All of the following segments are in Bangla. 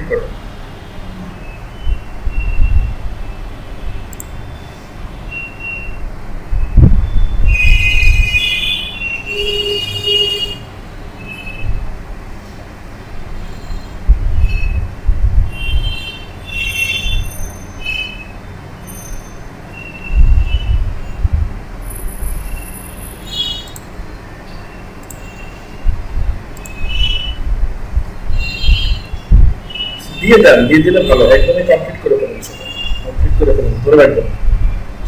করো। দিয়ে দেন, দিয়ে দিলে ভালো, একদমই কমপ্লিট করে ফেলেন, কমপ্লিট করে ফেলেন, ধরে রাখবেন,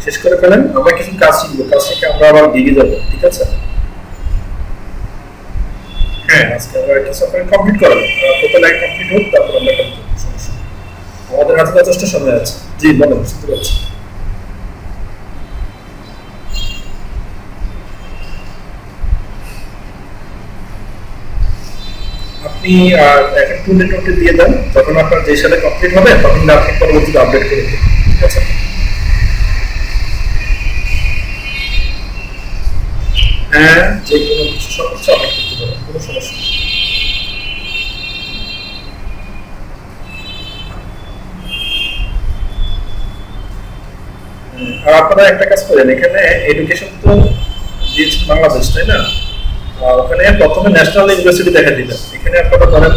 শেষ করে ফেলেন। আমরা কিছু কাজ শিখবো, কাজ শিখে আমরা আবার দিকে যাবো, ঠিক আছে? হ্যাঁ, আজকে আমরা কিছু কমপ্লিট করাবো, প্রথমে লাইন কমপ্লিট হোক, তারপর আমরা কাজ করবো, সমস্যা নেই। আমাদের হাতে যথেষ্ট সময় আছে। জি বলেন, শুনতে পাচ্ছি। আপনি একটা টুলে টোটে দিয়ে দেন, যখন আপনার যে সালে কমপ্লিট হবে তখন আপনি পরবর্তীতে আপডেট করে দেবেন, ঠিক আছে? হ্যাঁ, যে কোনো কিছু সব কিছু আপডেট করতে পারেন, কোনো সমস্যা নেই। আর আপনারা একটা কাজ করেন, এখানে এডুকেশন তো দিয়েছে বাংলাদেশ, তাই না? ওখানে প্রথমে ন্যাশনাল ইউনিভার্সিটি দেখা দিবেন। এখানে আপনারা ধরেন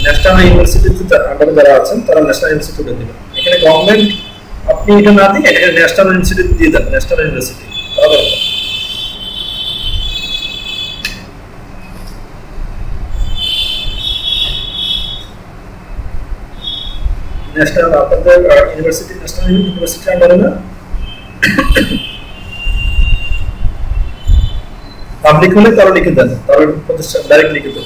ন্যাশনাল ইউনিভার্সিটিতে আন্ডারে যারা আছেন তারা ন্যাশনাল ইউনিভার্সিটিতে দিবেন। এখানে গভর্নমেন্ট আপনি এটা না দিয়ে এখানে ন্যাশনাল ইউনিভার্সিটি দিয়ে দেন, ন্যাশনাল ইউনিভার্সিটি, তাহলে হবে। ন্যাশনাল আপনাদের ইউনিভার্সিটি ন্যাশনাল ইউনিভার্সিটি আন্ডারে না? পাবলিক হলে তারা লিখে দেন, তাহলে প্রতিষ্ঠান ডাইরেক্ট লিখে দেন।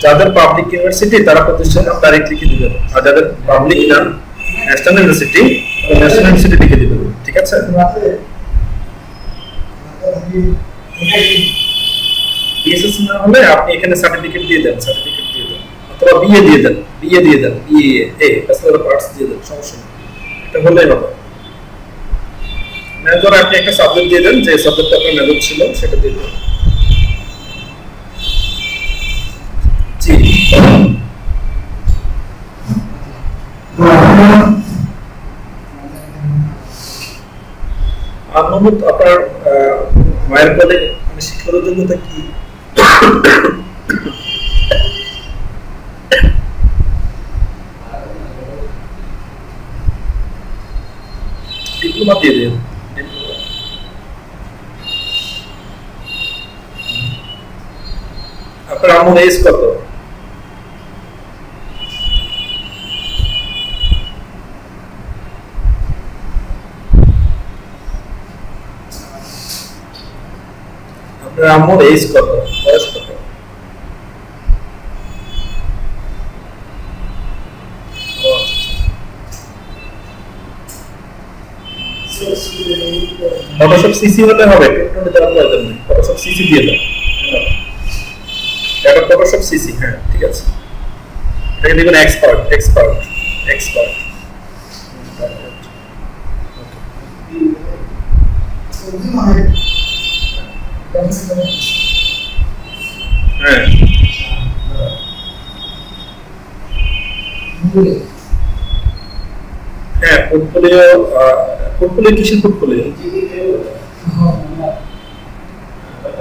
যাদের পাবলিক ইউনিভার্সিটি তারা প্রতিষ্ঠান ডাইরেক্ট লিখে দিবেন, আর যাদের পাবলিক না ন্যাশনাল ইউনিভার্সিটি ন্যাশনাল ইউনিভার্সিটি লিখে দিবেন, ঠিক আছে? বিএসএস না হলে আপনি এখানে সার্টিফিকেট দিয়ে দেন, সার্টিফিকেট দিয়ে দেন, অথবা বিএ দিয়ে দেন, বিএ দিয়ে দেন, বিএ ব্যাচেলর অফ আর্টস দিয়ে দেন, সমস্যা নেই, এটা হলেই হবে। মেজর আপনি একটা সাবজেক্ট দিয়ে দেন, যে সাবজেক্টটা আপনার মেজর ছিল সেটা দিয়ে দেন। জি আনমত আপনার মায়ের কোলে শিক্ষার যোগ্যতা কি? ডিপ্লোমা দিয়ে দেন। আপনার আম্মুর এজ কত? আপনার আম্মুর এজ কত, বয়স কত? ফটোশপ সিসি হলে হবে, টোটালি দেওয়ার প্রয়োজন নেই, ফটোশপ সিসি দিয়ে দাও। এটা ফটোশপ সিসি, হ্যাঁ ঠিক আছে। এটাকে দিবেন এক্সপার্ট, এক্সপার্ট, এক্সপার্ট। হ্যাঁ হ্যাঁ, পোর্টফোলিও, পোর্টফোলিও কিসের পোর্টফোলিও?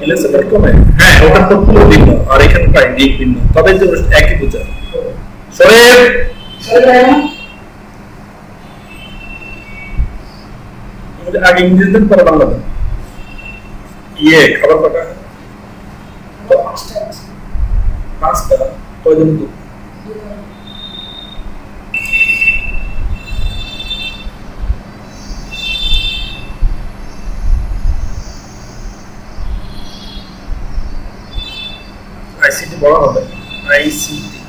ইলেকট্রনিক্স, হ্যাঁ ওটা পোর্টফোলিও ভিন্ন আর এখানে প্রায় দিক ভিন্ন, তবে যে একই বোঝা। আগে ইংরেজি দেন, পরে বাংলা দেন। খাবার পাকা পাঁচটা, কয়জন? আইসিটি বলা হবে, ICT,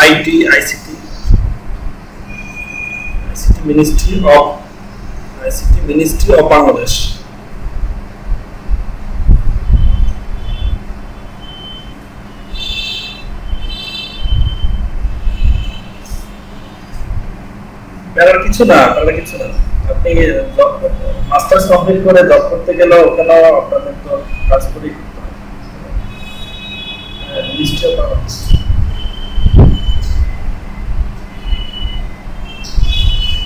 IT, ICT, ICT ministry of Bangladesh. প্যারার কিছু না, প্যারার কিছু না, আপনি মাস্টার্স কমপ্লিট করে জব করতে গেলেও ওখানেও আপনাদের তো কাজ করেই করতে হয়। Ministry of arts.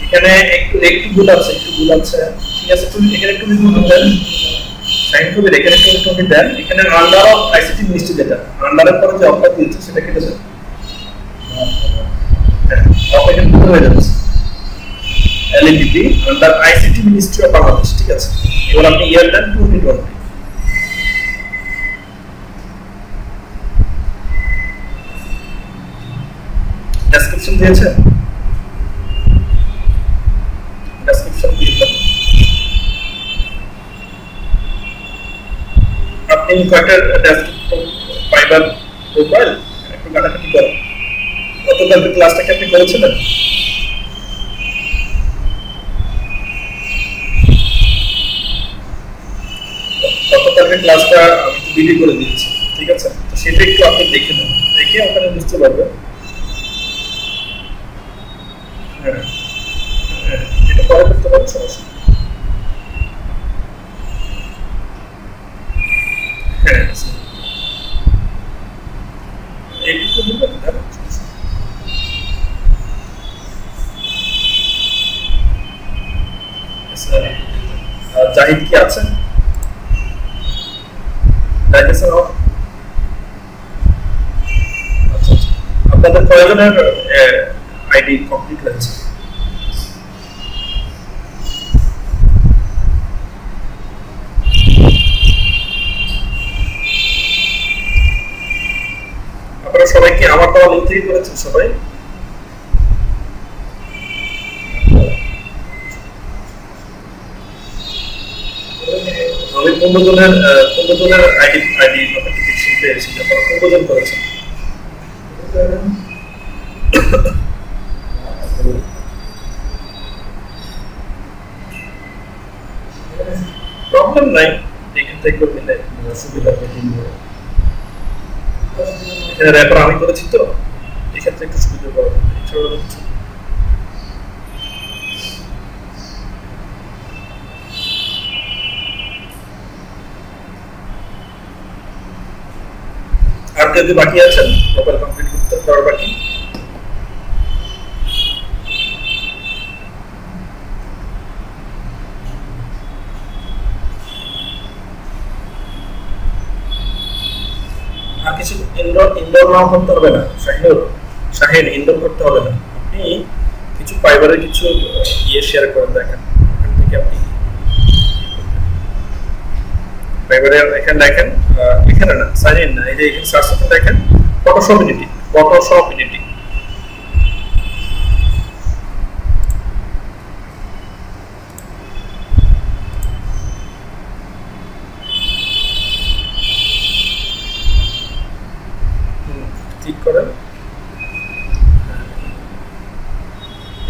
এখানে একটু একটু ভুল আছে, একটু ভুল আছে। ঠিক আছে, তুমি এখানে একটু ভুল দেন, সাইন করে এখানে একটু তুমি দেন। এখানে আন্ডার অফ আইসিটি মিনিস্ট্রি যেটা আন্ডারের পরে যে অফার দিয়েছে সেটা কেটে দেন। হ্যাঁ, অফার এখানে ভুল হয়ে যাচ্ছে। এলইডিপি under ICT ministry of Bangladesh. ঠিক আছে, এবার আপনি ইয়ার দেন 2020। ডেসক্রিপশন দিয়েছে, ডেসক্রিপশন দিয়েছে। আপনি কয়টা ডেসক্রিপশন ফাইবার প্রোফাইল একটু কাটাকাটি করেন। গতকাল ক্লাসটা কি আপনি করেছিলেন? গতকালকে ক্লাসটা আমি ডিলিট করে দিয়েছি। ঠিক আছে, তো সেটা একটু আপনি দেখে নেন, দেখে ওখানে বুঝতে পারবেন। হ্যাঁ হ্যাঁ, এটা পরে করতে পারেন, সমস্যা। হ্যাঁ, এইটুকু দিবেন। জাহিদ কি আছেন? আচ্ছা আচ্ছা, আপনাদের কয়জনের আইডি কমপ্লিট হয়েছে? আপনারা সবাই কি আমার দেওয়া লিঙ্ক থেকে করেছেন সবাই? আমি 15 জনের আইডি নোটিফিকেশন পেয়েছি, আপনারা 15 জন করেছেন। প্রবলেম নাই, এখান থেকে মিলে সুবিধা। এখানে র্যাপার আমি করেছি, তো এক্ষেত্রে একটু সুবিধা পাবো। এছাড়া কিছু আর কেউ কি বাকি আছেন প্রোফাইল কমপ্লিট করতে করার বাকি? আর কিছু ইনডোর নাও করতে হবে না শাহিন, ইনডোর করতে হবে না। আপনি কিছু ফাইবারের কিছু শেয়ার করেন, দেখেন এখান থেকে আপনি ফাইবারের এখানে দেখেন, এখানে না সাইন ইন না, এই যে এখানে সার্চ করতে দেখেন Photoshop unity, Photoshop unity. Click করেন,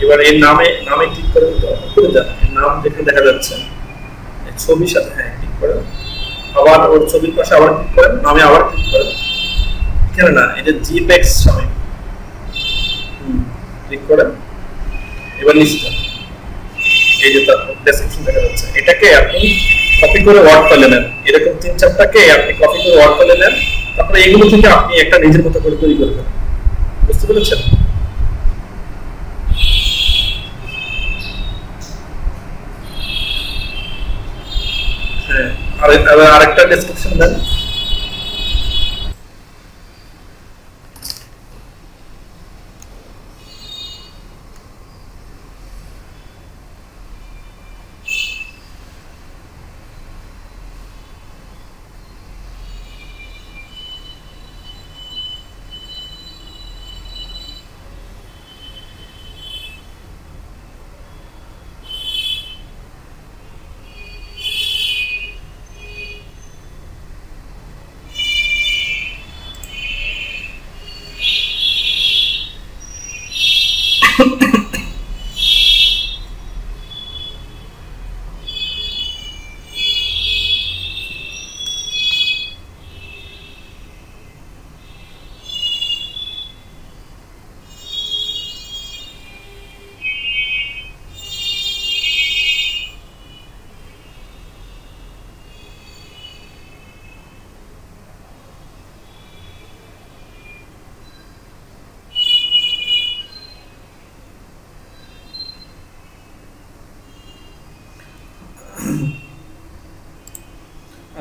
এবার এই নামে ক্লিক করেন, তো উপরে যান, নাম যেখানে দেখা যাচ্ছে ছবির সাথে, হ্যাঁ ক্লিক করেন। আবার ওর ছবির পাশে আবার ক্লিক করেন, নামে আবার ক্লিক করেন। এখানে না, এটা জিপেক্স সামনে ক্লিক করেন। এবার নিচে এই যে তার ডেসক্রিপশন দেখা যাচ্ছে, এটাকে আপনি কপি করে ওয়ার্ড ফাইলে নেন। এরকম 3-4টাকে আপনি কপি করে ওয়ার্ড ফাইলে নেন, তারপরে এগুলো থেকে আপনি একটা নিজের মতো করে তৈরি করবেন। বুঝতে পেরেছেন? হ্যাঁ, আরেকটা ডেসক্রিপশন দেন।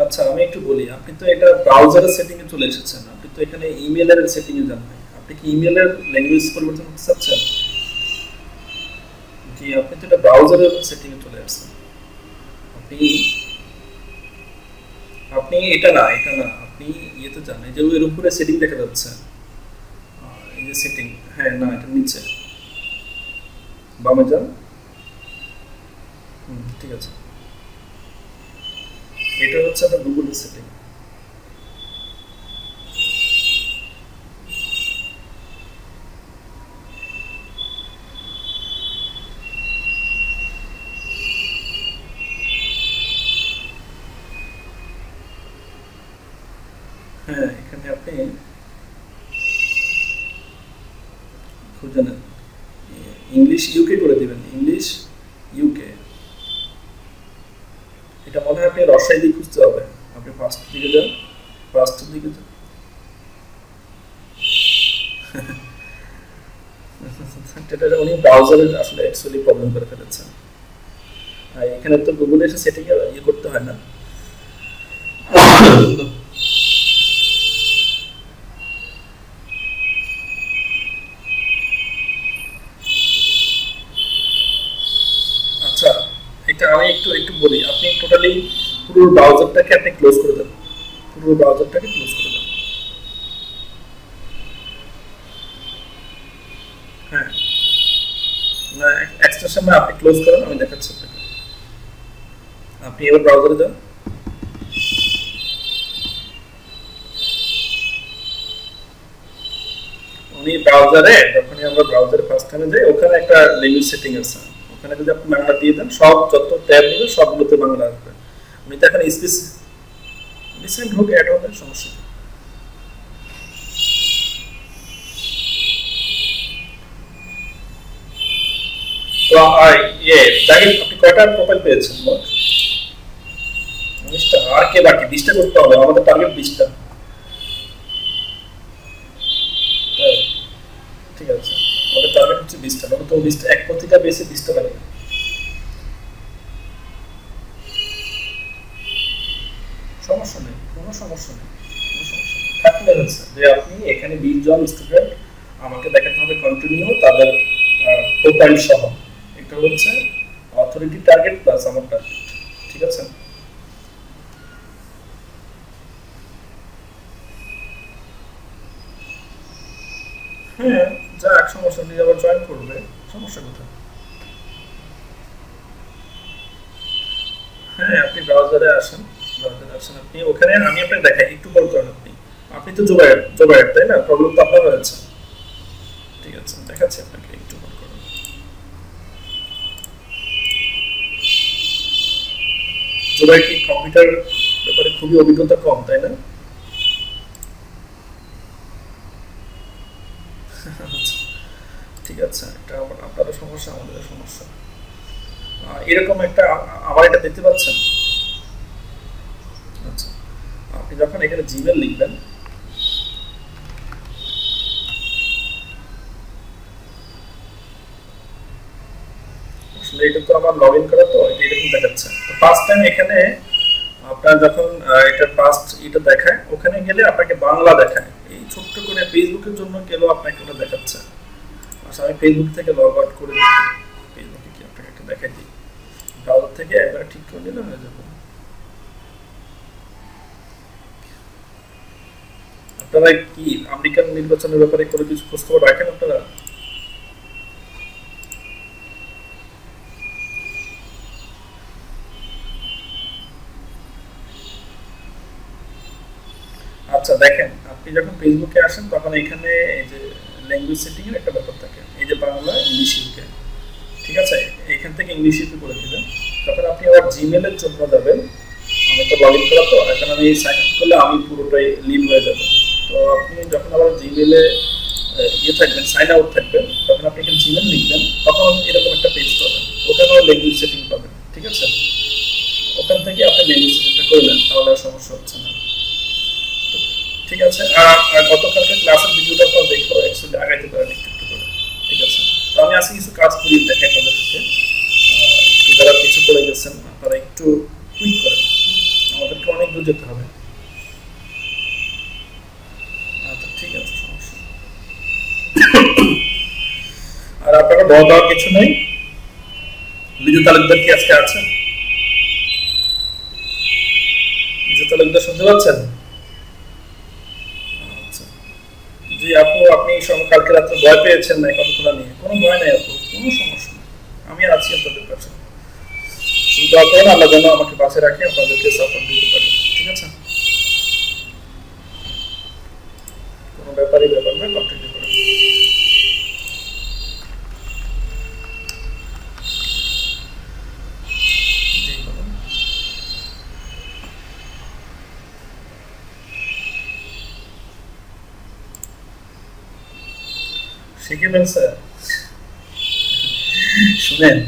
আচ্ছা আমি একটু বলি, আপনি তো এটা ব্রাউজারের সেটিং এ চলে এসেছেন, আপনি তো এখানে ইমেলের সেটিং এ যান নাই। আপনি কি ইমেলের ল্যাঙ্গুয়েজ পরিবর্তন করতে চাচ্ছেন? জি, আপনি তো এটা ব্রাউজারের সেটিং এ চলে আসছেন। আপনি আপনি এটা না আপনি ইয়েতে যান, এই যে এর উপরে সেটিং দেখা যাচ্ছে, এই যে সেটিং, হ্যাঁ না এটা নিচে বামে যান। ঠিক আছে, এটা হচ্ছে আপনার গুগলের সেটিং। হ্যাঁ এখানে আপনি খুঁজে নেন, ইংলিশ ইউকে করে দিবেন, ইংলিশ ইউকে। এটা মনে হয় আপনি রসাই দিয়ে খুঁজতে হবে, আপনি ফার্স্ট দিকে যান, ফার্স্টের দিকে যান। এটা উনি ব্রাউজারের আসলে অ্যাকচুয়ালি প্রবলেম করে ফেলেছেন। এখানে তো গুগলে এসে সেটিং ইয়ে করতে হয় না। আচ্ছা এটা আমি একটু বলি, আপনি টোটালি পুরো ব্রাউজারটাকে আপনি ক্লোজ করে দেন, পুরো ব্রাউজারটাকে ক্লোজ করে দেন। হ্যাঁ না এক্সটেনশন আপনি ক্লোজ করেন, আমি দেখাচ্ছি আপনাকে। আপনি এবার ব্রাউজারে যান, উনি ব্রাউজারে যখনই আমরা ব্রাউজারে ফার্স্ট টাইমে যাই ওখানে একটা ল্যাঙ্গুয়েজ সেটিং আছে, ওখানে যদি আপনি বাংলা দিয়ে দেন সব যত ট্যাব নিবে সবগুলোতে বাংলা আসবে। উনি তো এখন রিসেন্ট হোক অ্যাড হবে, সমস্যা নেই। তো আপনি কয়টা প্রোফাইল পেয়েছেন? মোট 19টা। আর কে বাকি? 20টা করতে হবে, আমাদের টার্গেট 20টা। ঠিক আছে, আমাদের টার্গেট হচ্ছে 20টা, তো 20টা এক প্রতিটা বেসে 20টা লাগে। সমস্যা নেই, কোনো সমস্যা নেই, কোনো সমস্যা নেই। থাকলে হচ্ছে যে আপনি এখানে 20 জন স্টুডেন্ট আমাকে দেখাতে হবে কন্টিনিউ তাদের প্রোফাইল সহ। এটা হচ্ছে অথরিটি টার্গেট প্লাস আমার টার্গেট। ঠিক আছে, হ্যাঁ যাক সমস্যা নেই, আবার জয়েন করবে, সমস্যা কোথায়? হ্যাঁ আপনি ব্রাউজারে আসেন, আপনি ওখানে আমি আপনাকে দেখাই, একটু পর করেন। আপনি তো জোগাড় তাই না? প্রবলেম তো আপনার হয়েছে। ঠিক আছে দেখাচ্ছি আপনাকে, একটু পর করেন। জোগাড় কি কম্পিউটার ব্যাপারে খুবই অভিজ্ঞতা কম তাই না? ঠিক আছে, এটা আপনারও সমস্যা আমাদেরও সমস্যা। এরকম একটা আবার এটা দেখতে পাচ্ছেন। আচ্ছা আপনি যখন এখানে জিমেল লিখবেন, আসলে এটা তো আমার লগইন করা, তো এটা এরকম দেখাচ্ছে। তো ফার্স্ট টাইম এখানে আপনার যখন এটা ফার্স্ট এটা দেখায়, ওখানে গেলে আপনাকে বাংলা দেখায়, এই ছোট্ট করে ফেসবুকের জন্য গেলেও আপনাকে ওটা দেখাচ্ছে। আচ্ছা আমি ফেসবুক থেকে লগ আউট করে দিই, ফেসবুকে কি আপনাকে একটা দেখাই দিই, ব্রাউজার থেকে একবার ঠিক করে নিলে হয়ে যাবে। আপনারা কি আমেরিকান নির্বাচনের ব্যাপারে কোনো কিছু খোঁজখবর রাখেন আপনারা? আচ্ছা দেখেন, আপনি যখন ফেসবুকে আসেন তখন এখানে এই যে ল্যাঙ্গুয়েজ সেটিং এর একটা ব্যাপার থাকে, এই যে বাংলা ইংলিশ ইউকে। ঠিক আছে, এখান থেকে ইংলিশ ইউকে করে দিবেন। তখন আপনি আবার জিমেলের জন্য যাবেন, আমি তো লগ ইন করা, তো এখন আমি সাইন আপ করলে আমি পুরোটাই লিভ হয়ে যাবে। তো আপনি যখন আবার জিমেলে ইয়ে থাকবেন, সাইন আউট থাকবেন, তখন আপনি এখানে জিমেল লিখবেন, তখন এরকম একটা পেজ পাবেন, ওখানে ল্যাঙ্গুয়েজ সেটিং পাবেন। ঠিক আছে, ওখান থেকে আপনি ল্যাঙ্গুয়েজ সেটিংটা করে নেন, তাহলে আর সমস্যা হচ্ছে না। ঠিক আছে, আর গতকালকে ক্লাসের ভিডিওটা তো দেখো, অ্যাকচুয়ালি আগাইতে পারেন একটু করে। ঠিক আছে, তো আমি আজকে কিছু কাজ করি দেখাই আপনাদের সাথে, একটু যারা কিছু করে গেছেন আপনারা একটু একটু কুইক করেন, আমাদেরকে অনেক দূর যেতে হবে। আচ্ছা ঠিক আছে, সমস্যা নেই। আর আপনারা ভয় পাওয়ার কিছু নেই। লিজু তালুকদার কি আজকে আছেন? লিজু তালুকদার শুনতে পাচ্ছেন? আচ্ছা জি আপু, আপনি কালকে রাত্রে ভয় পেয়েছেন না কথাগুলো নিয়ে? কোনো ভয় নেই আপু, কোনো সমস্যা নেই, আমি আছি আপনাদের কাছে। শুধু দোয়া করেন আল্লাহ যেন আমাকে পাশে রাখে, আপনাদেরকে সাপোর্ট দিতে পারি, ঠিক আছে? কোনো ব্যাপার না, কন্টিনিউ করেন। শিখে ফেলছে, শুনেন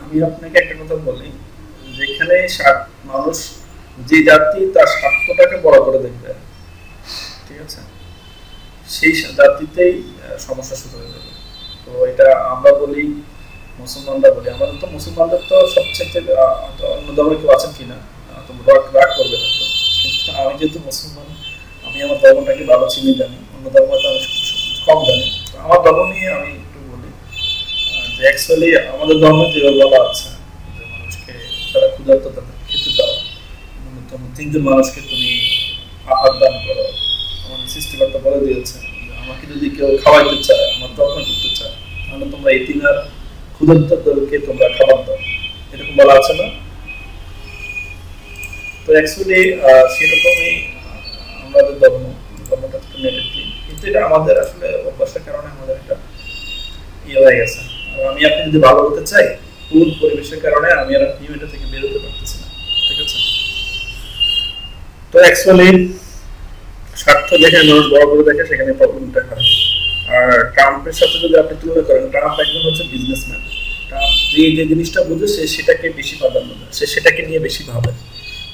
আমি আপনাকে একটা কথা বলি, যেখানে মানুষ যে জাতি তার স্বার্থটাকে বড় করে দেখবে, ঠিক আছে, সেই জাতিতেই সমস্যা শুরু হয়ে যাবে। তো এটা আমরা বলি, মুসলমানরা বলি, আমাদের তো মুসলমানদের তো সবচেয়ে অন্য ধর্মের কেউ আছেন কিনা রাগ করবে হয়তো, কিন্তু আমি যেহেতু মুসলমান, আমি আমার ধর্মটাকে ভালো চিনি, জানি, অন্য ধর্মটা আমি কম জানি। আমার ধর্ম নিয়ে আমি একটু বলি যে অ্যাকচুয়ালি আমাদের ধর্মে যেভাবে বলা আছে যে মানুষকে তারা ক্ষুধার্ত তাদের খেতে দাও, ন্যূনতম 3 জন মানুষকে তুমি আহার দান করো। আমাদের সৃষ্টিকর্তা বলে দিয়েছে আমাকে যদি কেউ খাওয়াইতে চায়, আমার যত্ন করতে চায়, তাহলে তোমরা এই 3 আর ক্ষুধার্তদেরকে তোমরা খাবার দাও, এরকম বলা আছে না? তো অ্যাকচুয়ালি সেরকমই আমাদের ধর্মটা কিন্তু এটা আমাদের আসলে অভ্যাসের কারণে আমাদের একটা ইয়ে হয়ে গেছে। আর আমি আপনি যদি ভালো হতে চাই, পুরো পরিবেশের কারণে আমি আর আপনি এটা থেকে বেরোতে পারতেছি না, ঠিক আছে? তো অ্যাকচুয়ালি স্বার্থ দেখে মানুষ বড় করে দেখে, সেখানে প্রবলেমটা হয়। আর ট্রাম্পের সাথে যদি আপনি তুলনা করেন, ট্রাম্প একজন হচ্ছে বিজনেসম্যান। ট্রাম্প যে জিনিসটা বুঝে সে সেটাকে বেশি প্রাধান্য দেয়, সে সেটাকে নিয়ে বেশি ভাবে,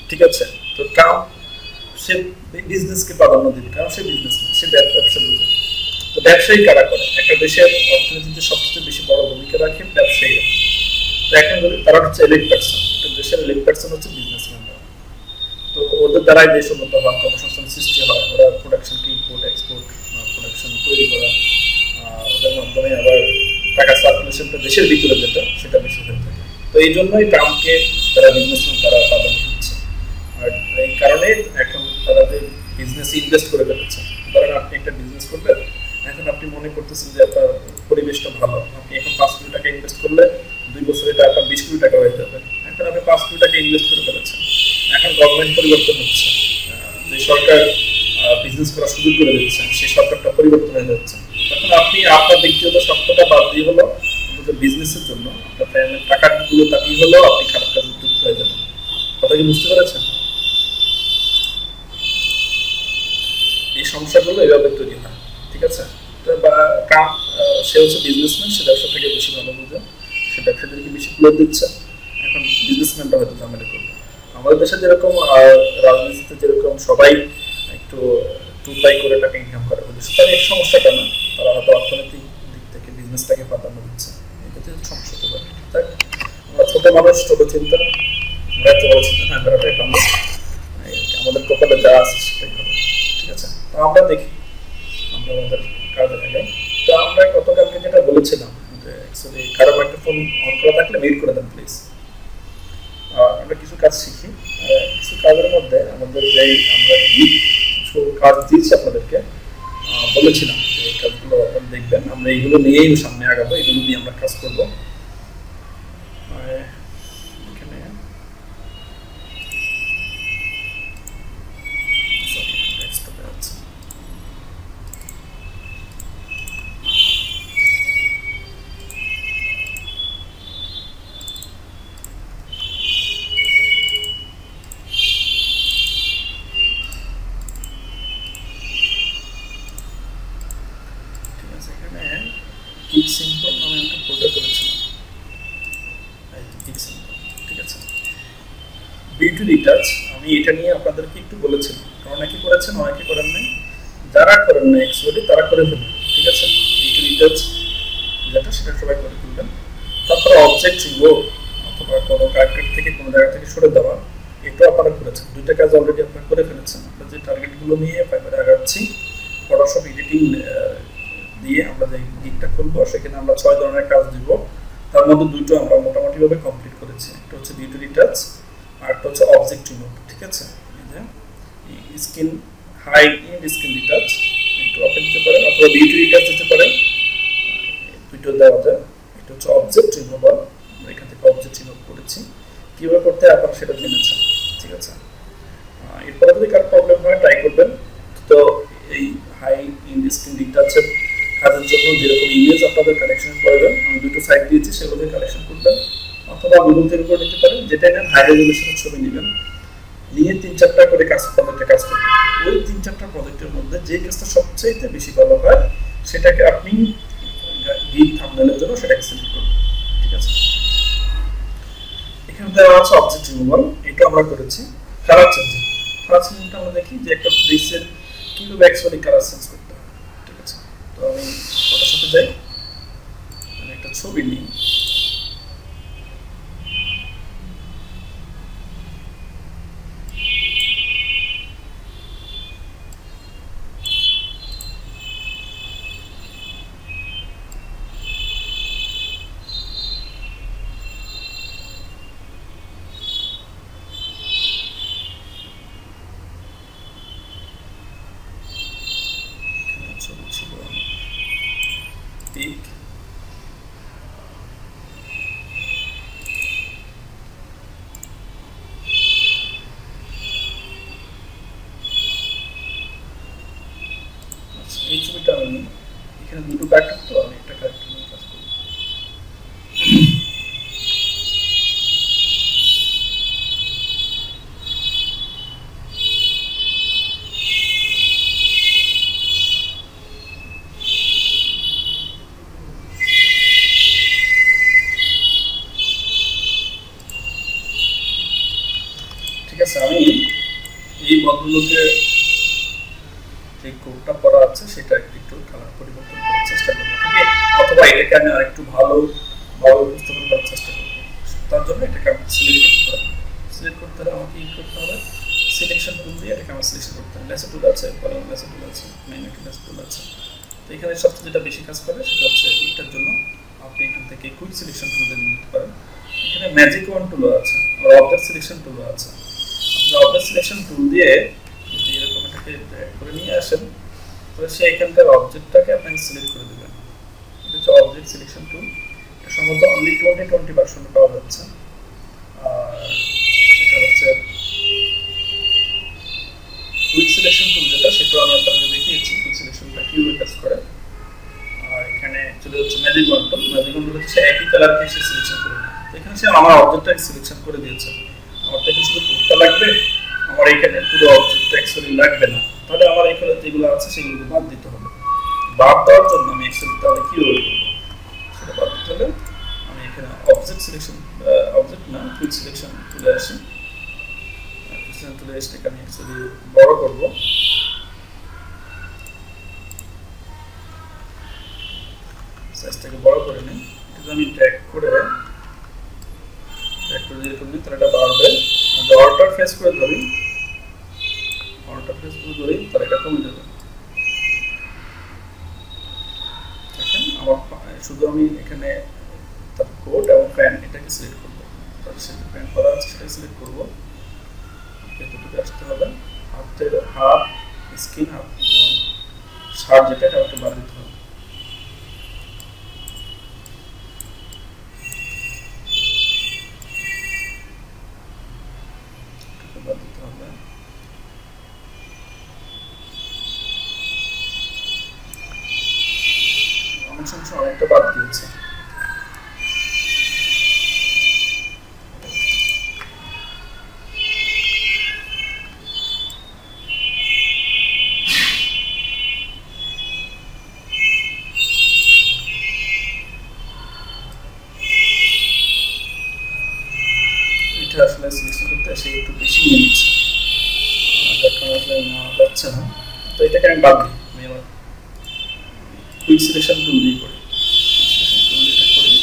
ঠিক আছে? তো ট্রাম্প সে বিজনেসকে প্রাধান্য দিবে, কারণ সে বিজনেসম্যান, সে ব্যবসা বুঝে। তো ব্যবসায়ী কারা করে? একটা দেশের অর্থনীতিতে সবচেয়ে বেশি বড় ভূমিকা রাখে ব্যবসায়ীরা। তো এখন তারা হচ্ছে এলিট পার্সন, একটা দেশের এলিট পার্সন হচ্ছে বিজনেসম্যানরা। তো ওদের দ্বারাই দেশ উন্নত হয়, কর্মসংস্থান সৃষ্টি হয়, ওরা প্রোডাকশনকে ইম্পোর্ট এক্সপোর্ট প্রোডাকশন তৈরি করা, ওদের মাধ্যমে আবার টাকা সার্কুলেশনটা দেশের ভিতরে যেটা সেটা বেশি হয়ে থাকে। তো এই জন্যই ট্রাম্পকে তারা বিজনেসম্যান তারা প্রাধান্য দিচ্ছে। আর এই কারণে এখন তারা যে বিজনেস ইনভেস্ট করে ফেলেছে। ধরেন আপনি একটা বিজনেস করবেন, এখন আপনি মনে করতেছেন যে আপনার পরিবেশটা ভালো, আপনি এখন 5 কোটি টাকা ইনভেস্ট করলে 2 বছরে এটা আপনার 20 কোটি টাকা হয়ে যাবে। এখন আপনি 5 কোটি টাকা ইনভেস্ট করে ফেলেছেন, এখন গভর্নমেন্ট পরিবর্তন হচ্ছে, যে সরকার বিজনেস করার সুযোগ করে দিচ্ছে, সেই সরকারটা পরিবর্তন হয়ে যাচ্ছে। তখন আপনি আপনার ব্যক্তিগত স্বার্থটা বাদ দিয়ে হলো বিজনেসের জন্য আপনার ফ্যামিলির টাকাগুলো তাকিয়ে হলো আপনি খারাপ কাজে যুক্ত হয়ে যাবেন। কথা কি বুঝতে পেরেছেন? এই সমস্যাগুলো এভাবে তৈরি হয়, ঠিক আছে? সে হচ্ছে বিজনেসম্যান, সে ব্যবসা থেকে বেশি ভালো বুঝে, সে ব্যবসাদেরকে বেশি প্লেট দিচ্ছে। এখন বিজনেসম্যানটা হয়তো ঝামেলা করবে। আমাদের দেশে যেরকম রাজনীতিতে যেরকম সবাই একটু টুপাই করে টাকা ইনকাম করে, তার এই সমস্যাটা না, তারা হয়তো অর্থনৈতিক দিক থেকে বিজনেসটাকে প্রাধান্য দিচ্ছে, এটাতে সমস্যা হতে পারে। তাই আমরা ছোট মানুষ, ছোট চিন্তা, আমরা এত বড় চিন্তা না করাটাই ভালো, আমাদের কপালে যা আছে সেটাই হবে, ঠিক আছে? তো আমরা দেখি আমরা আমাদের কাজে লাগে। তো আমরা গতকালকে যেটা বলেছিলাম যে অ্যাকচুয়ালি কারো একটা ফোন অন করা থাকলে মিউট করে দেন প্লিজ। আমরা কিছু কাজ শিখি, কিছু কাজের মধ্যে আমাদের যেই আমরা কিছু কাজ দিচ্ছি আপনাদেরকে, বলেছিলাম যে এই কাজগুলো আপনারা দেখবেন, আমরা এইগুলো নিয়েই সামনে আগাবো, এগুলো নিয়ে আমরা কাজ করবো। এখানে কিক সিম্পল নামে একটা ফোল্ডার করেছিলাম, কিক সিম্পল, ঠিক আছে? বিউটি রিটাচ আমি এটা নিয়ে আপনাদেরকে একটু বলেছিলাম, অনেকে করেছেন অনেকে করেন নাই, যারা করেন নাই অ্যাকচুয়ালি তারা করে ফেলবেন, ঠিক আছে? বিউটি রিটাচ যেটা সেটা সবাই করে ফেলবেন। তারপর অবজেক্ট রিমুভ অথবা কোনো ক্যারেক্টার থেকে কোনো জায়গা থেকে সরে দেওয়া, এটা আপনারা করেছেন। দুইটা কাজ অলরেডি আপনারা করে ফেলেছেন। আমরা যে টার্গেটগুলো নিয়ে ফাইবারে আগাচ্ছি, ফটোশপ এডিটিং দিয়ে আমরা যে গিগটা খুলবো, সেখানে আমরা 6 ধরনের কাজ দিব। তার মধ্যে দুটো আমরা মোটামুটিভাবে কমপ্লিট করেছি। একটা হচ্ছে ভিডিও রিটাচ, আর একটা হচ্ছে অবজেক্ট রিমুভ। ঠিক আছে, এই যে screen hide in screen retouch একটু ওপেন দিতে পারেন, অথবা ভিডিও রিটাচ দিতে পারেন, দুটো দেওয়া যায়। এটা হচ্ছে অবজেক্ট রিমুভাল, আমরা এখান থেকে অবজেক্ট রিমুভ করেছি। কীভাবে করতে আপনারা সেটা জেনেছেন। ঠিক আছে, এরপরে যদি কার প্রবলেম হয় ট্রাই করবেন। তো এই হাইড ইন স্ক্রিন রিটাচের কাজের জন্য যেরকম ইমেজ আপনাদের কালেকশনের প্রয়োজন, আমি দুটো সাইট দিয়েছি, সেগুলো কালেকশন করবেন, অথবা গুগল থেকে করে নিতে পারেন। যেটা নেন হাই রেজলিউশনের ছবি নেবেন, নিয়ে 3-4টা করে প্রজেক্টে কাজ করবেন। ওই 3-4টা প্রজেক্টের মধ্যে যে কাজটা সবচেয়ে বেশি ভালো হয় সেটাকে আপনি গিগ থাম্বনেলের জন্য সেটাকে সিলেক্ট করবেন। ঠিক আছে, এখানে দেওয়া আছে অবজেক্ট রিমুভাল, এটা আমরা করেছি। কালার চেঞ্জিং, কালার চেঞ্জিংটা আমরা দেখি যে একটা ড্রেসের কিভাবে অ্যাকচুয়ালি কালার চেঞ্জ করতে হয়। ঠিক আছে, তো আমি ফটোশপে যাই, আমি একটা ছবি নিই, পিক, এই ছবিটা আমি এখানে দুটো ক্যারেক্টার, তো আমি একটা ক্যারেক্টার নিয়ে কাজ করব। ঠিক আছে, আমি এই বদলকে যে কোডটা করা আছে সেটা একটু কালার পরিবর্তন করার চেষ্টা করব, অথবা এটাকে আমি আরেকটু ভালো উপস্থাপন করার চেষ্টা করব। তার জন্য এটাকে আমি সিলেক্ট করতে হবে। সিলেক্ট করতে হলে আমাকে কি করতে হবে, সিলেকশন টুল দিয়ে এটাকে আমার সিলেকশন করতে হবে। লেসো টুল আছে, কলাম লেসো টুল আছে, ম্যাগনেটিক লেসো টুল আছে। তো এখানে সবচেয়ে যেটা বেশি কাজ করে সেটা হচ্ছে এইটার জন্য আপনি এখান থেকে কুইক সিলেকশন টুল দিয়ে নিতে পারেন। এখানে ম্যাজিক ওয়ান টুলও আছে, আর অবজেক্ট সিলেকশন টুলও আছে। আপনি অবজেক্ট সিলেকশন টুল দিয়ে যদি এরকম এটাকে ড্র্যাগ করে নিয়ে আসেন, তাহলে সেই এখানকার অবজেক্টটাকে আপনাকে সিলেক্ট করে দেবেন। এটা হচ্ছে অবজেক্ট সিলেকশন টুল। এটা সম্ভবত অনলি 2020 ভার্সনে পাওয়া যাচ্ছে। আর এটা হচ্ছে কুইক সিলেকশন টুল, যেটা সেটা আমি আপনাকে দেখিয়েছি কুইক সিলেকশনটা কিভাবে কাজ করে। আর এখানে চলে যাচ্ছে ম্যাজিক ওয়ান টুল। ম্যাজিক ওয়ান টুল হচ্ছে একই কালারকে সে সিলেকশন করে নেয়। তো এখানে সে আমার অবজেক্টটাকে সিলেকশন করে দিয়েছে। আমার তো শুধু টুলটা লাগবে, আমার এখানে পুরো অবজেক্ট অ্যাকচুয়ালি লাগবে না। তাহলে আমার এখানে যেগুলো আছে সেগুলো বাদ দিতে হবে। বাদ দেওয়ার জন্য আমি অ্যাকচুয়ালি তাহলে কীভাবে করবো সেটা বাদ দিতে হলে আমি এখানে অবজেক্ট সিলেকশন, অবজেক্ট না কুইক সিলেকশন তুলে আসি। তুলে এসে আমি অ্যাকচুয়ালি বড় করবো। সাইজটাকে বড় করে নিই। এটা আমি ড্র্যাগ করে যেরকম নিই তাহলে এটা বাড়বে। অল্টার ফেস করে ধরি, অল্টার ফেস করে ধরি, তাহলে এটা কমে যাবে। দেখেন আমার শুধু আমি এখানে তার কোড এবং ফ্যান এটাকে সিলেক্ট করবো। তাহলে সেটা ফ্যান করা আছে সেটাকে সিলেক্ট করবো। এতটুকু আসতে হবে, হাতের হাত স্কিন হাত শার্ট যেটা এটা আমাকে বাদ দিতে হবে। বাদ দিতে হবে। অনেক সময় অনেকটা বাদ দিয়েছে। আসলে সিলেকশন করতে এসে একটু বেশি নিয়ে নিচ্ছে, যখন আসলে নেওয়া যাচ্ছে না। তো এটাকে আমি বাদ দিই, আমি আবার কুইক সিলেকশন টুল দিয়ে করি। কুইক সিলেকশন টুল দিয়ে করি,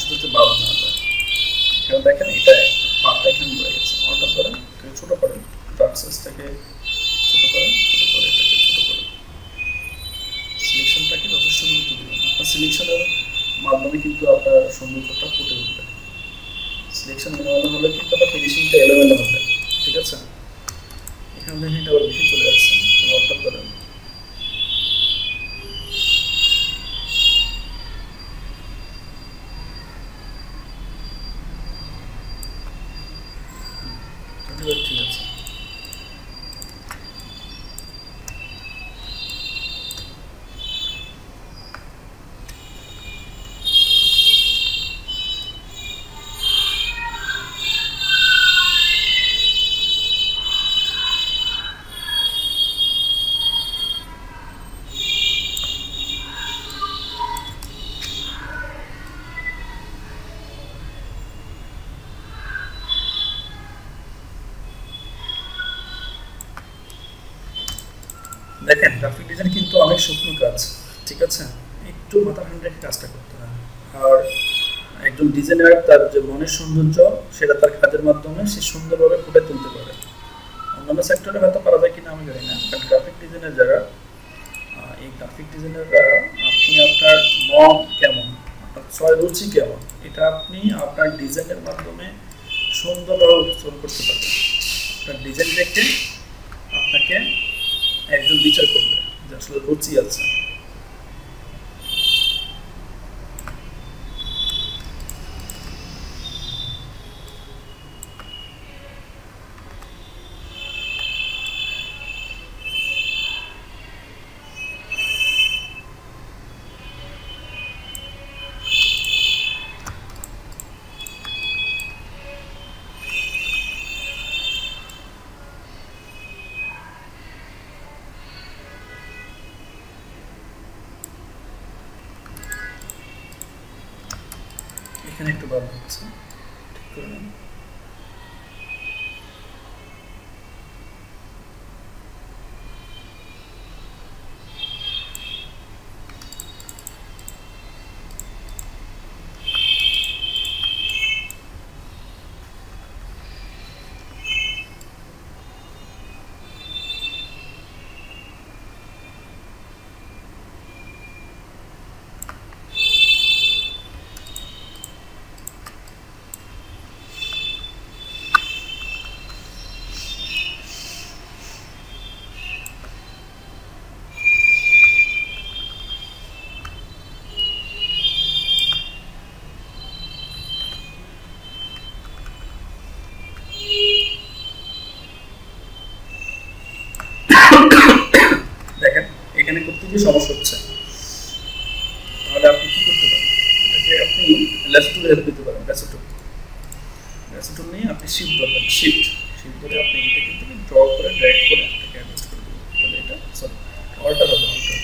সাথে বাদ না যায়। এখানে দেখেন এটা পাতা এখানে রয়ে গেছে, অল্টার করেন, ছোট করেন, ডার্ক সাইজটাকে ছোট করেন, ছোট করে এটাকে ছোট করেন। সিলেকশনটাকে যথেষ্ট গুরুত্ব দিবেন। আপনার সিলেকশনের মাধ্যমে কিন্তু আপনার সৌন্দর্যটা ফুটে উঠবে। সিলেকশন এলোমেলো হলে কিন্তু আপনার ফিনিশিংটা এলোমেলো হবে, ঠিক আছে? এখানে দেখেন এটা আবার বেশি চলে যাচ্ছে, অল্টার করেন। ঠিক আছে, দেখেন গ্রাফিক ডিজাইন কিন্তু অনেক শুকনো কাজ, ঠিক আছে? একটু মাথা ঠান্ডা রেখে কাজটা করতে হয়। আর একজন ডিজাইনার তার যে মনের সৌন্দর্য সেটা তার কাজের মাধ্যমে সে সুন্দরভাবে ফুটে তুলতে পারে। অন্যান্য সেক্টরে হয়তো পারা যায় কিনা আমি জানি না, বাট গ্রাফিক ডিজাইনের যারা, এই গ্রাফিক ডিজাইনাররা আপনি আপনার মন কেমন, আপনার ছয় রুচি কেমন, এটা আপনি আপনার ডিজাইনের মাধ্যমে সুন্দরভাবে উপস্থাপন করতে পারবেন। আপনার ডিজাইন দেখে আপনাকে একজন বিচার করবে যে আসলে রুচি আছে। এখানে একটু বাদ হচ্ছে, ঠিক করে নেন। দেখেন এখানে করতে গিয়ে সমস্যা হচ্ছে, তাহলে আপনি কি করতে পারেন, এটাকে আপনি লেস টুলে হেল্প দিতে পারেন। লেস টুল নিয়ে আপনি শিফট ধরবেন, শিফট ধরে আপনি এটা কিন্তু ড্র করে ড্র্যাগ করে এটাকে অ্যাডজাস্ট করে দেবেন। তাহলে এটা সরি অল্টার হবে, অল্টার,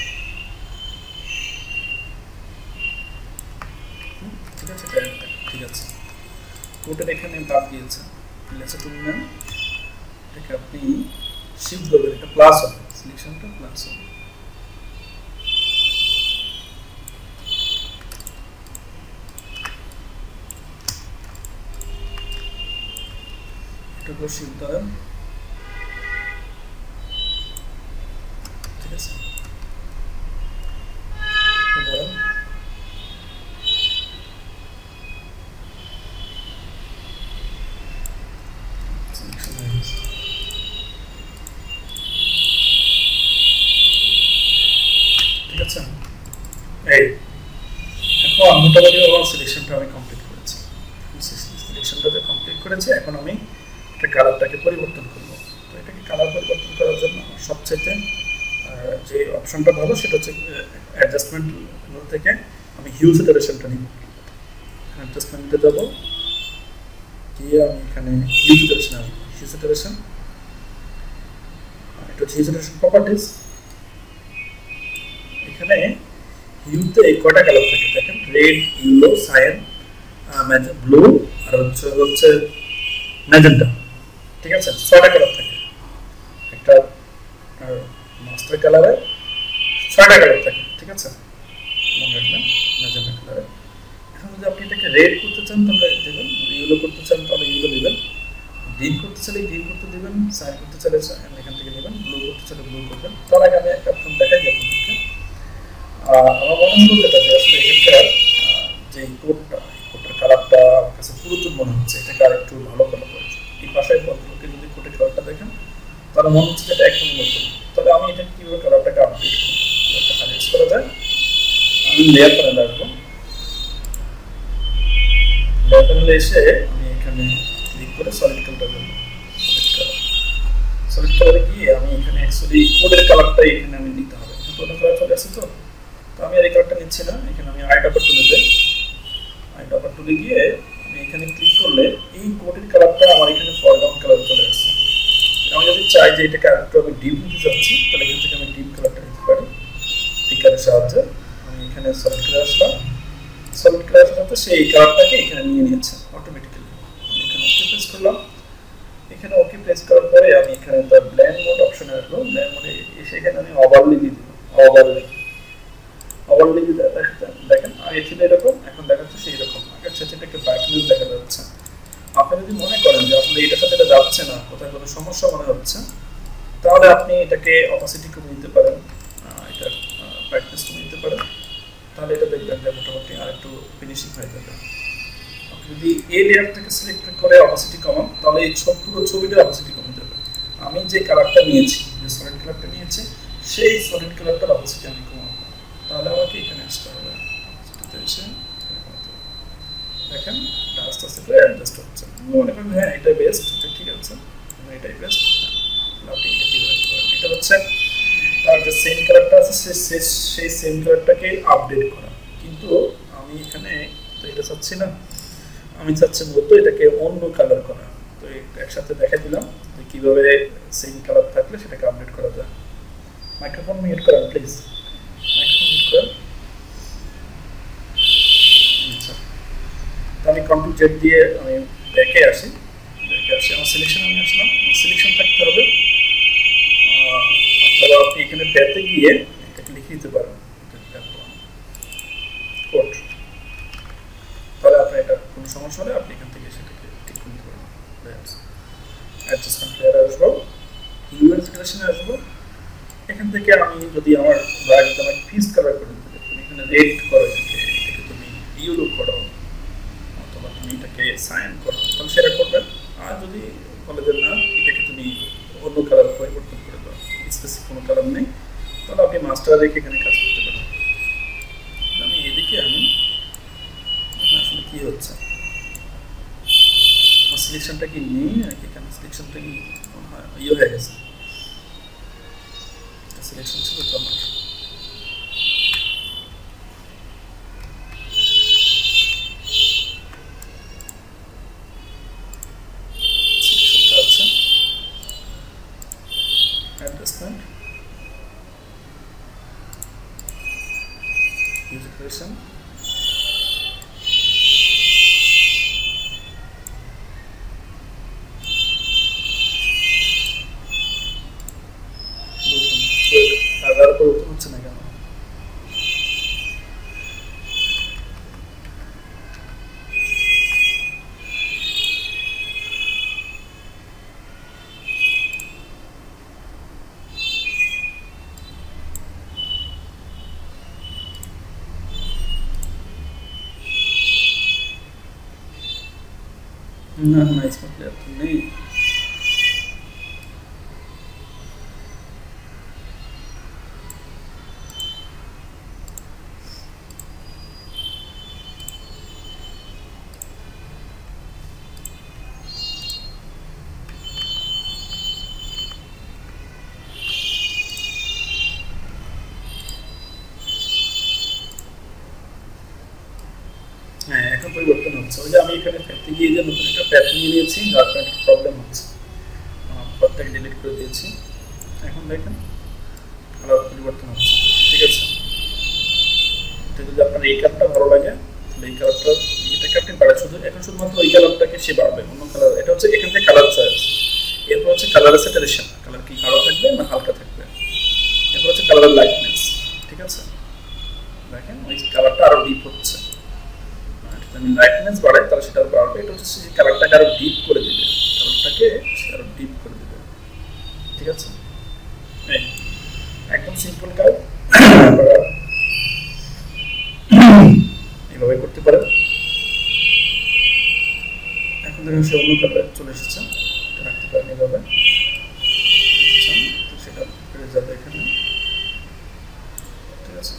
ঠিক আছে? ঠিক আছে, কোটের এখানে বাদ দিয়েছে, লেস টুল নেন, এটাকে আপনি শিফট ধরবেন, এটা প্লাস হবে, সিলেকশনটা প্লাস হবে। এটাকে শিফট ধরেন, ঠিক আছে? ধরেন সিলেকশন হয়ে গেছে, ঠিক আছে? এই এখন মোটামুটি আমার সিলেকশনটা আমি কমপ্লিট করেছি। সিলেকশনটা যে কমপ্লিট করেছি, এখন আমি একটা কালারটাকে পরিবর্তন করবো। তো এটাকে কালার পরিবর্তন করার জন্য আমার সবচেয়ে যে অপশনটা ভালো সেটা হচ্ছে অ্যাডজাস্টমেন্ট থেকে আমি হিউ স্যাচুরেশনটা নিব। অ্যাডজাস্টমেন্টে যাব, গিয়ে আমি এখানে হিউ স্যাচুরেশন আসবো। হিউ স্যাচুরেশন, এটা হচ্ছে হিউ স্যাচুরেশন প্রপার্টিজ। এখানে হিউতে কয়টা কালার থাকে দেখেন, রেড, ইয়েলো, সায়ান, ব্লু আর হচ্ছে ম্যাজেন্টা, ঠিক আছে? 6টা কালার থাকে একটা মাস্টার কালারে, 6টা কালার থাকে, ঠিক আছে? মনে রাখবেন ম্যাজেন্টা কালারে। এখন যদি আপনি এটাকে এটাকে রেড করতে চান তাহলে দেবেন, ইয়েলো করতে চান তাহলে ইয়েলো দিবেন, গ্রিন করতে চাইলে গ্রিন করতে দিবেন, সাইন করতে চাইলে এখান থেকে নেবেন, ব্লু করতে চাইলে ব্লু করবেন। তার আগে আমি একটা অপশন দেখাই দিই আপনাদেরকে। আমার মনে হলো যেটা যে আসলে এখানকার যে কোডটার কালারটা আমার কাছে পুরাতন মনে হচ্ছে, এটাকে আর একটু ভালো করা প্রয়োজন। এই পাশের বদলকে যদি কোডের কালারটা দেখেন তাহলে মনে হচ্ছে যেটা একদম নতুন। তাহলে আমি এটা কিভাবে কালারটাকে আপডেট করব, একটা হাইলাইট করা যায়। আমি লেয়ার প্যানেলে আসবো, লেয়ার প্যানেলে এসে আমি এখানে ক্লিক করে সলিড কালারটা দেবো। সলিড কালারে গিয়ে আমি এখানে অ্যাকচুয়ালি কোডের কালারটাই এখানে আমি নিতে হবে, কিন্তু অন্য কালার চলে আসছে তো আমি আর এই কালারটা নিচ্ছি না। এখানে আমি আইডাপার টুলে যাই, আইডাপার টুলে গিয়ে আমি এখানে ক্লিক করলে এই কোডের কালারটা আমার এখানে ফরগ্রাউন্ড কালার চলে আসছে। আমি যদি চাই যে এটাকে আরেকটু আমি ডিপ নিতে চাচ্ছি তাহলে এখান থেকে আমি ডিপ কালারটা নিতে পারি পিকারের সাহায্যে। আমি এখানে সলিড কালার আসলাম, সলিড কালারের সাথে সেই কালারটাকে এখানে নিয়ে নিয়েছে অটোমেটিক্যালি। আমি এখানে ওকে প্রেস করলাম, এখানে ওকে প্রেস করার পরে আমি এখানে তার ব্লেন্ড মোড অপশনে আসবো। ব্লেন্ড মোডে এসে এখানে আমি ওভারলে দিয়ে দেবো, ওভারলে দিয়ে দেখেন আগে ছিল এরকম, এখন দেখাচ্ছে সেই রকম। আগের সাথে এটাকে ব্রাইটনেস দেখা যাচ্ছে। আপনি যদি মনে করেন যে আসলে এটার সাথে এটা যাচ্ছে না, কোথায় কোনো সমস্যা মনে হচ্ছে, তাহলে আপনি এটাকে অপাসিটি কমিয়ে নিতে পারেন, এটা ব্রাইটনেস কমিয়ে নিতে পারেন। তাহলে এটা দেখবেন যে মোটামুটি আরেকটু ফিনিশিং হয়ে যাবে। আপনি যদি এই লেয়ারটাকে সিলেক্ট করে অপাসিটি কমান তাহলে এই পুরো ছবিটার অপাসিটি কমে যাবে। আমি যে কালারটা নিয়েছি, যে সলিড কালারটা নিয়েছি, সেই সলিড কালারটার অপাসিটি আমি কমাবো। তাহলে আমাকে এখানে আসতে হবে, অপাসিটিতে এসে দেখেন আস্তে আস্তে করে অ্যাডজাস্ট হচ্ছে। আমি মনে করি হ্যাঁ এটা বেস্ট, এটা ঠিক আছে, এটাই বেস্ট। আপনি এটা কীভাবে করেন, এটা হচ্ছে তার যে সেম কালারটা আছে সেই সেম কালারটাকে আপডেট করা। কিন্তু আমি এখানে তো এটা চাচ্ছি না, আমি চাচ্ছি মূলত এটাকে অন্য কালার করা। তো একসাথে দেখা দিলাম যে কীভাবে সেম কালার থাকলে সেটাকে আপডেট করা যায়। মাইক্রোফোন মিউট করেন প্লিজ, মাইক্রোফোন মিউট করেন। আচ্ছা, আমি কন্ট্রোল জেড দিয়ে আমি ব্যাকে আসি, আমার সিলেকশন আমি আসলাম। সিলেকশন থাকতে হবে, অথবা আপনি এখানে প্যাতে গিয়ে এটাকে লিখে দিতে পারেন কোড। তাহলে আপনার এটা কোনো সমস্যা হলে আপনি এখান থেকে সেটাকে ঠিক করে নিতে পারবেন। অ্যাডজাস্টমেন্ট লেয়ারে আসবো, হিউম্যান সিলেকশনে আসবো। এখান থেকে আমি যদি আমার ব্রাইট আমাকে ফিক্স কালার করে দিতে, তুমি এখানে রেড করো, এটাকে তুমি ইউরো করো, অথবা তুমি এটাকে সাইন করো, তাহলে সেটা করবেন। আর যদি বলে দেন না এটাকে তুমি অন্য কালার পরিবর্তন করে দাও, স্পেসিফিক কোনো কালার নেই, তাহলে আপনি মাস্টার রেখে এখানে কাজ করতে পারেন। আমি এদিকে আসলে কি হচ্ছে, আমার সিলেকশনটা কি নেই নাকি এখানে সিলেকশনটা কি ইয়ে হয়ে গেছে, সিলেকশন ছিল তো আমার। সিলেকশনটা আছে অ্যাডজাস্টমেন্ট, মিউজিক ক্রিয়েশন, হচ্ছে না কেন? না না স্মার্ট প্লেয়ার তো নেই। হ্যাঁ এখন পরিবর্তন হচ্ছে। ওই যে আমি এখানে ফেলতে গিয়ে যে নতুন একটা প্যাথ নিয়ে নিয়েছি, যার কারণে একটা প্রবলেম হচ্ছে, পথটাকে ডিলিট করে দিয়েছি। এখন দেখেন কালার পরিবর্তন হচ্ছে, ঠিক আছে। এটা যদি আপনার এই কালারটা ভালো লাগে তাহলে এই কালারটা, এটাকে আপনি বাড়ান, শুধু এখন শুধুমাত্র ওই কালারটাকে সে বাড়বে, অন্য কালার। এটা হচ্ছে এখান থেকে কালার চয়েস, এরপর হচ্ছে কালার স্যাচুরেশন, কালার কি গাঢ় থাকবে না হালকা থাকবে, এরপর হচ্ছে কালারের লাইটনেস, ঠিক আছে। দেখেন ওই কালারটা আরো ডিপ হচ্ছে, আমি লাইটনেস বাড়াই তাহলে সেটা বাড়বে। এটা হচ্ছে কালারটাকে আরো ডিপ করে দিবে, কালারটাকে আরো ডিপ করে দিবে। ঠিক আছে, একদম সিম্পল কাজ, এইভাবে করতে পারেন। এখন দেখুন সে অন্য কালারে চলে এসেছে, রাখতে পারেন এইভাবে। তো সেটা বেড়ে যাবে এখানে। ঠিক আছে,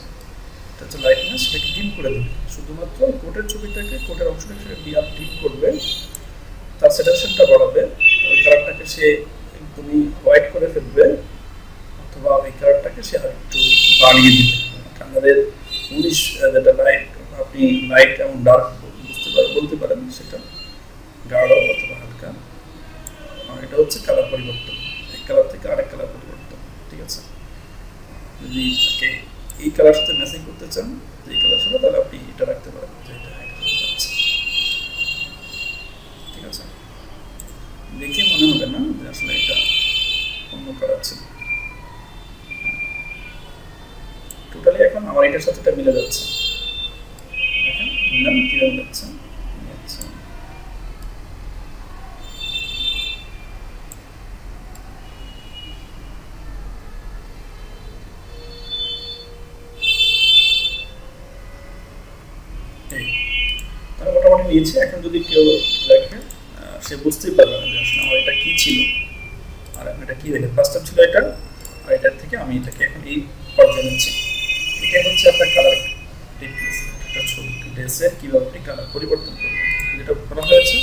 এটা হচ্ছে লাইটনেস, সেটাকে ডিপ করে দেবে। শুধুমাত্র কোটের ছবিটাকে, কোটের অংশটাকে ডিপ করবে, তার স্যাচুরেশনটা বাড়াবে, ওই কালারটাকে সে একদমই হোয়াইট করে ফেলবে, অথবা ওই কালারটাকে সে আর একটু বাড়িয়ে দিবে। আমাদের 19 যেটা লাইট, আপনি লাইট এবং ডার্ক বলতে পারেন, সেটা গাঢ় অথবা হালকা। আর এটা হচ্ছে কালার পরিবর্তন, এক কালার থেকে আরেক কালার পরিবর্তন। ঠিক আছে, যদি এই কালার সাথে ম্যাচিং করতে চান, এই কালার সাথে, তাহলে আপনি এটা রাখতে পারেন, যে এটা যাচ্ছে। ঠিক আছে, দেখে মনে হবে না যে আসলে এটা অন্য কালার ছিল। টোটালি এখন আমার এটার সাথে এটা মিলে যাচ্ছে। দেখেন মিলান কিভাবে যাচ্ছে। আচ্ছা, তাহলে মোটামুটি নিয়েছে। এখন যদি কেউ দেখে, সে বুঝতেই পারবে না যে আসলে আমার এটা কি ছিল আর এটা কি দেখে। ফার্স্ট টাইম ছিল এটা, আর এটার থেকে আমি এটাকে এখন এই পর্যায়ে নিচ্ছি। এটা হচ্ছে আপনার কালার একটা ছবি ড্রেসের কিভাবে আপনি কালার পরিবর্তন করবেন, যেটা করা হয়েছে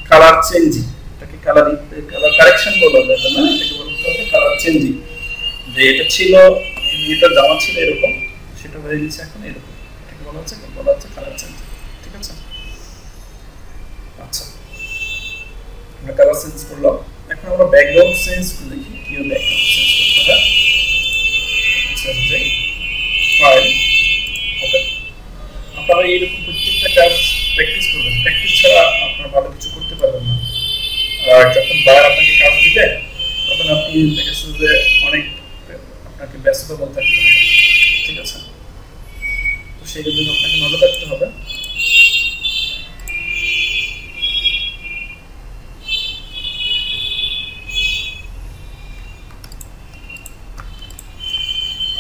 কালার চেঞ্জিং। এটাকে কালার কারেকশন বলা যাবে না, এটাকে বলা হবে কালার চেঞ্জিং। যে এটা ছিল, এটা জামা ছিল এরকম, সেটা হয়ে গেছে এখন এরকম, এটাকে বলা হচ্ছে কালার চেঞ্জিং। ঠিক আছে, আচ্ছা, আমরা কালার চেঞ্জ করলাম। এখন আমরা ব্যাকগ্রাউন্ড চেঞ্জ করে দেখি কিভাবে ব্যাকগ্রাউন্ড চেঞ্জ করতে হয়। ফাইল ওকে, আপনারা এইরকম প্রত্যেকটা কাজ প্র্যাকটিস করবেন। প্র্যাকটিস ছাড়া আপনারা ভালো কিছু করতে পারবেন না। আর যখন বার আপনাকে কাজ দিবে, তখন আপনি দেখেছেন যে অনেক আপনাকে ব্যস্ততা বলতে থাকতে হবে। ঠিক আছে, তো সেই জন্য আপনাকে নজর রাখতে হবে।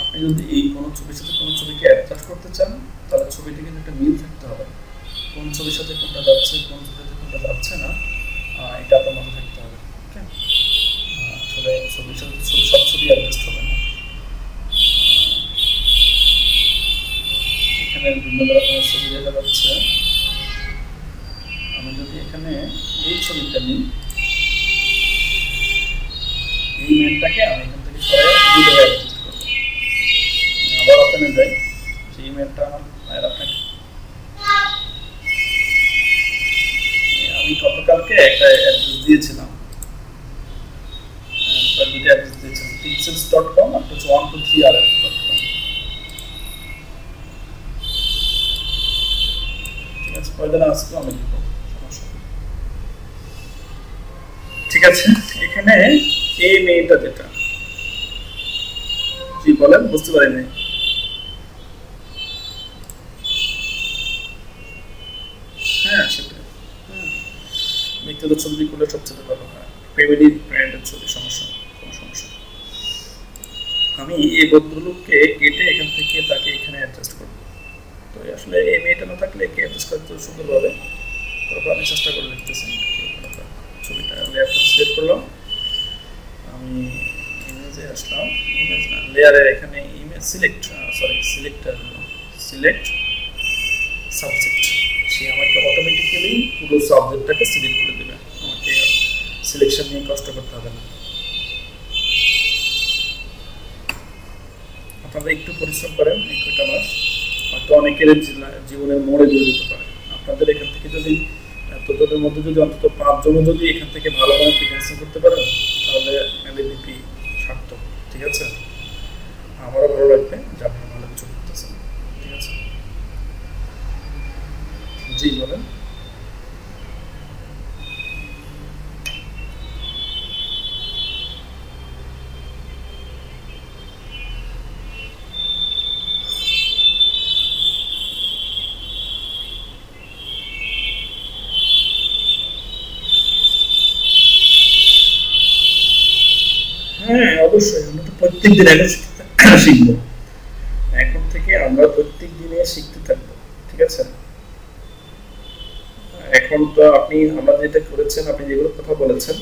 আপনি যদি এই কোনো ছবির সাথে কোনো ছবিকে অ্যাডজাস্ট করতে চান, তাহলে ছবিটি কিন্তু একটা মিল থাকতে হবে। কোন ছবির সাথে কোনটা যাচ্ছে, কোন ছবির সাথে কোনটা যাচ্ছে না, এটা আপনার মাথায় থাকতে হবে। ওকে, আসলে ছবির সাথে সব ছবি অ্যাডজাস্ট হবে না। এখানে বিভিন্ন রকমের ছবি দেখা যাচ্ছে। আমি যদি এখানে এই ছবিটা নিই, এই মেলটাকে আমি এখান থেকে সরাই দুটো অ্যাডজাস্ট করব। আবার ওখানে যাই, সেই মেলটা আমার আপনাকে আমি গতকালকে একটা অ্যাড্রেস দিয়েছিলাম, দুটো অ্যাড্রেস দিয়েছিলাম, pixels.com আর হচ্ছে 123rf.com। ঠিক আছে, পয়দা আসতো আমি লিখব, সমস্যা নেই। ঠিক আছে, এখানে এই মেইলটা যেটা, কি বলেন বুঝতে পারি নাই। হ্যাঁ, সেটা ব্যক্তিগত ছবি করলে সবচেয়ে ভালো হয়, ফ্যামিলি ব্র্যান্ডের ছবি, সমস্যা কোনো সমস্যা। আমি এই ভদ্রলোককে কেটে এখান থেকে তাকে এখানে অ্যাডজাস্ট করব। তো আসলে এই মেয়েটা না থাকলে একে অ্যাডজাস্ট করতে সুন্দরভাবে, তারপর আমি চেষ্টা করে লিখতেছি। ছবিটা লেয়ারটা সিলেক্ট করলাম, আমি ইমেজে আসলাম, ইমেজ না লেয়ারের এখানে ইমেজ সিলেক্ট সাবজেক্ট। সে আমাকে অটোমেটিক্যালি পুরো সাবজেক্টটাকে সিলেক্ট করে দেবে, আমাকে সিলেকশন নিয়ে কষ্ট করতে হবে না। আপনারা একটু পরিশ্রম করেন, এই কয়টা মাস হয়তো অনেকের জীবনের মোড়ে দিয়ে দিতে পারে। আপনাদের এখান থেকে যদি তোদের মধ্যে যদি অন্তত 5 জনও যদি এখান থেকে ভালোভাবে ফ্রিল্যান্সিং করতে পারেন, তাহলে এলএবিপি সার্থক। ঠিক আছে, আমারও ভালো লাগবে যে আপনারা ভালো কিছু করতেছেন। ঠিক আছে, জি বলেন। প্রত্যেকদিন এখন শিখবো, এখন থেকে আমরা প্রত্যেক দিনে শিখতে থাকবো, ঠিক আছে? এখন তো আপনি আমরা যেটা করেছেন, আপনি যেগুলো কথা বলেছেন,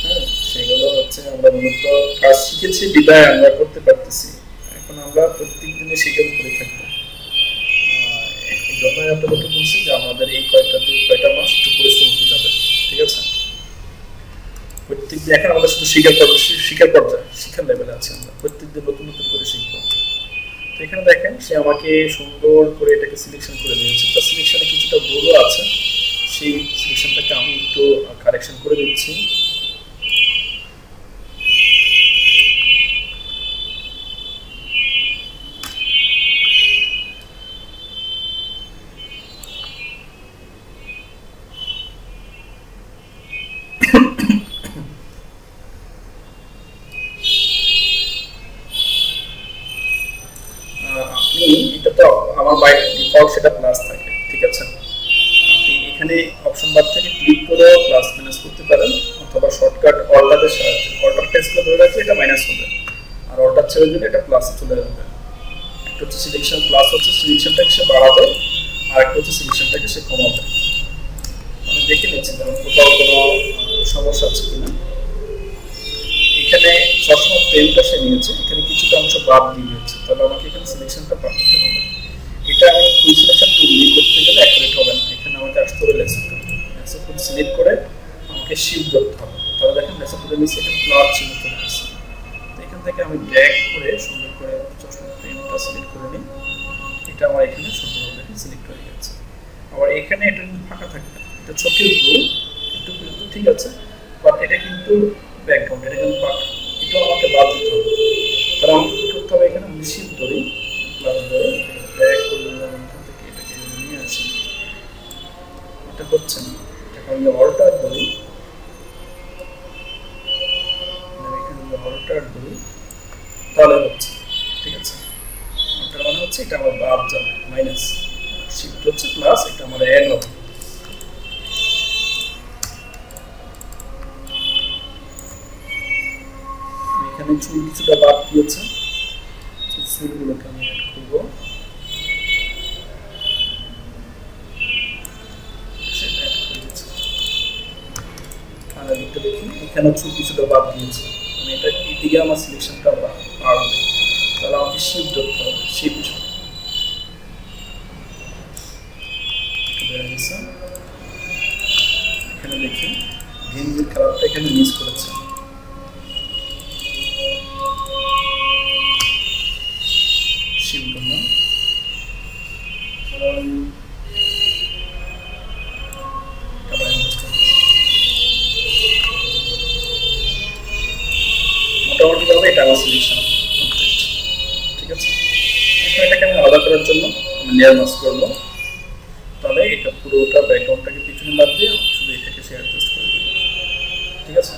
হ্যাঁ, সেগুলো হচ্ছে আমরা মূলত কাজ শিখেছি বিদায় আমরা করতে পারতেছি। এখন আমরা প্রত্যেক দিনে শিখে করে থাকবো। এই জন্যই আপনাদেরকে বলছি যে আমাদের এই কয়টা মাস একটু পরিশ্রম হতে যাবে, ঠিক আছে? প্রত্যেকদিন এখন আমাদের শুধু শিখার পর্যায়ে, শিক্ষার লেভেলে আছে, আমরা প্রত্যেকদিন নতুন নতুন করে শিখবো। তো এখানে দেখেন সে আমাকে সুন্দর করে এটাকে সিলেকশন করে দিয়েছে। তার সিলেকশনে কিছুটা ভুলও আছে, সেই সিলেকশনটাকে আমি একটু কারেকশন করে দিচ্ছি। এটা তো আমার বাই ডিফল্ট সেটা প্লাস থাকে, ঠিক আছে? আপনি এখানে অপশন বার থেকে ক্লিক করে প্লাস মাইনাস করতে পারেন, অথবা শর্টকাট অল্টারের সাহায্যে অল্টার প্রেস করে ধরে রাখলে এটা মাইনাস হবে, আর অল্টার ছেড়ে দিলে এটা প্লাসে চলে যাবে। একটা হচ্ছে সিলেকশন প্লাস, হচ্ছে সিলেকশনটাকে সে বাড়াবে, আর একটা হচ্ছে সিলেকশনটাকে সে কমাবে। আমি দেখে নিচ্ছি যেমন কোথাও কোনো সমস্যা আছে কিনা। এখানে সবসময় ফ্রেমটা সে নিয়েছে, এখানে কিছুটা অংশ বাদ দিয়ে দিয়েছে, তাহলে আমাকে এখানে সিলেকশনটা পাঠাতে হবে। এটা আমি ফুল সিলেকশন টুল দিয়ে করতে গেলে অ্যাকুরেট হবে না, এখানে আমাকে আসতে হবে লেসন টুল। লেসন টুল সিলেক্ট করে আমাকে শিফট ধরতে হবে, তাহলে দেখেন লেসন টুলের নিচে এখানে প্লাস চিহ্ন চলে আসছে। তো এখান থেকে আমি ড্র্যাগ করে সুন্দর করে চশমা ফ্রেমটা সিলেক্ট করে নিই, এটা আমার এখানে সুন্দরভাবে দেখেন সিলেক্ট হয়ে গেছে। আবার এখানে এটা কিন্তু ফাঁকা থাকবে, এটা চোখের রুল একটু কিন্তু ঠিক আছে, বাট এটা কিন্তু ব্যাকগ্রাউন্ড, এটা কিন্তু ফাঁকা, এটা আমাকে বাদ দিতে হবে। তাহলে আমাকে কী করতে হবে, এখানে আমি শিফট ধরি, প্লাস ধরে ড্র্যাগ করে দিলাম, এখান থেকে এটাকে নিয়ে আসি। এটা হচ্ছে না, এটাকে আমি অল্টার ধরি, এখানে অল্টার ধরি, তাহলে হচ্ছে, ঠিক আছে? অল্টার মানে হচ্ছে এটা আমার বাদ যাবে, মাইনাস, শিফট হচ্ছে প্লাস, এটা আমার অ্যাড হবে। এখানে চুল কিছুটা বাদ দিয়েছে, চুলগুলোকে আমি অ্যাড করবো। দেখি এখানে চুল কিছুটা বাদ দিয়েছে, মানে এটা এদিকে আমার সিলেকশনটা বাড়বে, তাহলে আমাকে শিফট ধরতে হবে, শিফট। এখানে দেখি গেঞ্জির কালারটা এখানে মিস করেছে, শিফট ধরলাম, মোটামুটি ভাবে এটা আমার সিলেকশন কমপ্লিট, ঠিক আছে? এখন এটাকে আমি আলাদা করার জন্য আমি লেয়ার মাস্ক করবো, তাহলে এটা পুরোটা ব্যাকগ্রাউন্ডটাকে পিছনে বাদ দিয়ে শুধু এটাকে সে অ্যাডজাস্ট করে দেবে, ঠিক আছে?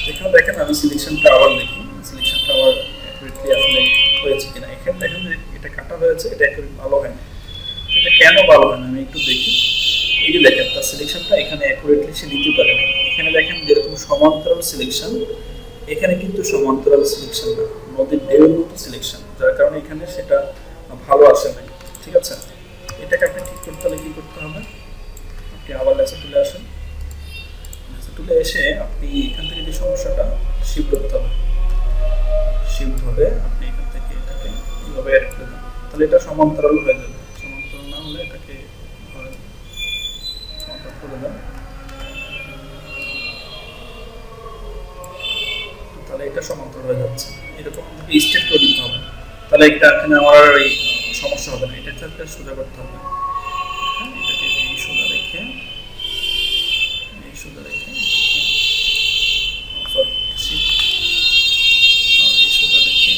এখানে দেখেন আমি সিলেকশনটা আবার দেখি, সিলেকশনটা আবার অ্যাকুরেটলি আসলে হয়েছে কিনা। এখানে দেখেন যে এটা কাটা হয়েছে, এটা অ্যাকুরেট ভালো হয় না। এটা কেন ভালো হয় না আমি একটু দেখি। এই যে দেখেন তার সিলেকশনটা এখানে অ্যাকুরেটলি সে নিতে পারে না। এখানে দেখেন যেরকম সমান্তরাল সিলেকশন, এখানে কিন্তু সমান্তরাল সিলেকশন না, নদীর ঢেউয়ের মতো সিলেকশন, যার কারণে এখানে সেটা ভালো আসে নাই, ঠিক আছে? এটাকে আপনি ঠিক করতে হলে কি করতে হবে, আপনি আবার লেসা তুলে আসেন, লেসা তুলে এসে আপনি এখান থেকে যে সমস্যাটা শিফট করতে হবে, শিফট ধরে আপনি এখান থেকে এটাকে এইভাবে অ্যাড করে দেন, তাহলে এটা সমান্তরাল হয়ে যাবে। সমান্তরাল না হলে এটাকে সমান্তরাল করে দেন, তাহলে এটা সমান্তরাল হয়ে যাচ্ছে। এরকম স্টেট করে দিতে হবে, তাহলে এটা এখানে আমার এই সমস্যা হবে না, এটা সোজা করতে হবে। এটাকে এই সোজা রেখে, এই সোজা রেখে, সরি এই সোজা রেখে,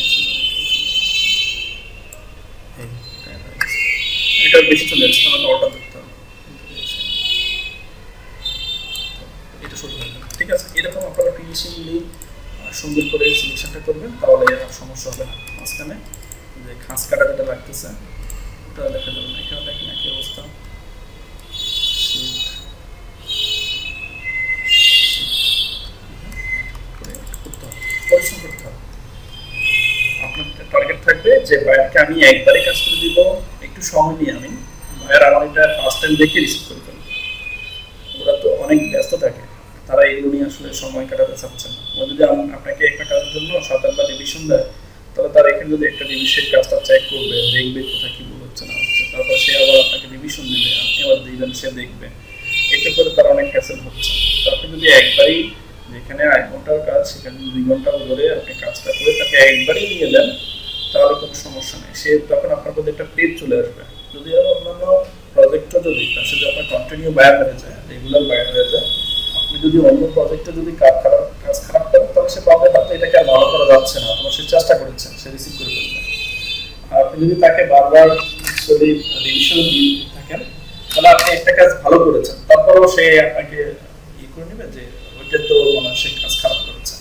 এটা বেশি চলে যাচ্ছে, তাহলে অর্ডার করতে হবে, এটা সোজা হয়ে যাবে, ঠিক আছে? এরকম আপনারা ফিনিশিংলি সুন্দর করে সিলেকশনটা করবেন, তাহলে আর সমস্যা হবে না। মাঝখানে যে খাঁজ কাটা যেটা লাগতেছে ওটা দেখা যাবে না। এখানে দেখেন একই অবস্থা, করতে হবে। পরিশ্রম করতে হবে। আপনার টার্গেট থাকবে যে বায়ারকে আমি একবারে কাজ করে দিব, একটু সময় নিয়ে আমি বায়ার আমার এটা ফার্স্ট টাইম দেখে রিসিভ করে ফেলবো। ওরা তো অনেক ব্যস্ত থাকে, তারা এগুলো নিয়ে আসলে সময় কাটাতে চাচ্ছে না। ও যদি আপনাকে একটা কাজের জন্য 7-8টা ডিভিশন দেয়, তাহলে তার এখানে যদি একটা ডিভিশন কাজটা চেক করবে, দেখবে কোথায় কি ভুল হচ্ছে না হচ্ছে, তারপর সে আবার আপনাকে ডিভিশন দেবে, আপনি আবার দিবেন, সে দেখবে, এতে করে তার অনেক হ্যাসেল হচ্ছে। তো আপনি যদি একবারই যেখানে 8 ঘন্টার কাজ সেখানে 2 ঘন্টা ধরে আপনি কাজটা করে তাকে একবারই দিয়ে দেন, তাহলে কোনো সমস্যা নেই। সে তখন আপনার প্রতি একটা পেজ চলে আসবে। যদি অন্যান্য প্রজেক্টও যদি তার সাথে আপনার কন্টিনিউ বায়ার হয়ে যায়, রেগুলার বায়ার হয়ে যায়, আপনি যদি অন্য প্রজেক্টে যদি কাজ খারাপ করেন, তাহলে সে পাবে হয়তো এটাকে আর ভালো করা যাচ্ছে না, অথবা সে চেষ্টা করেছেন, সে রিসিভ করে ফেলবে। আর আপনি যদি তাকে বারবার যদি রিভিশন দিয়ে থাকেন, তাহলে আপনি একটা কাজ ভালো করেছেন, তারপরেও সে আপনাকে করে নেবে যে ওইটা তো মানে সে কাজ খারাপ করেছে।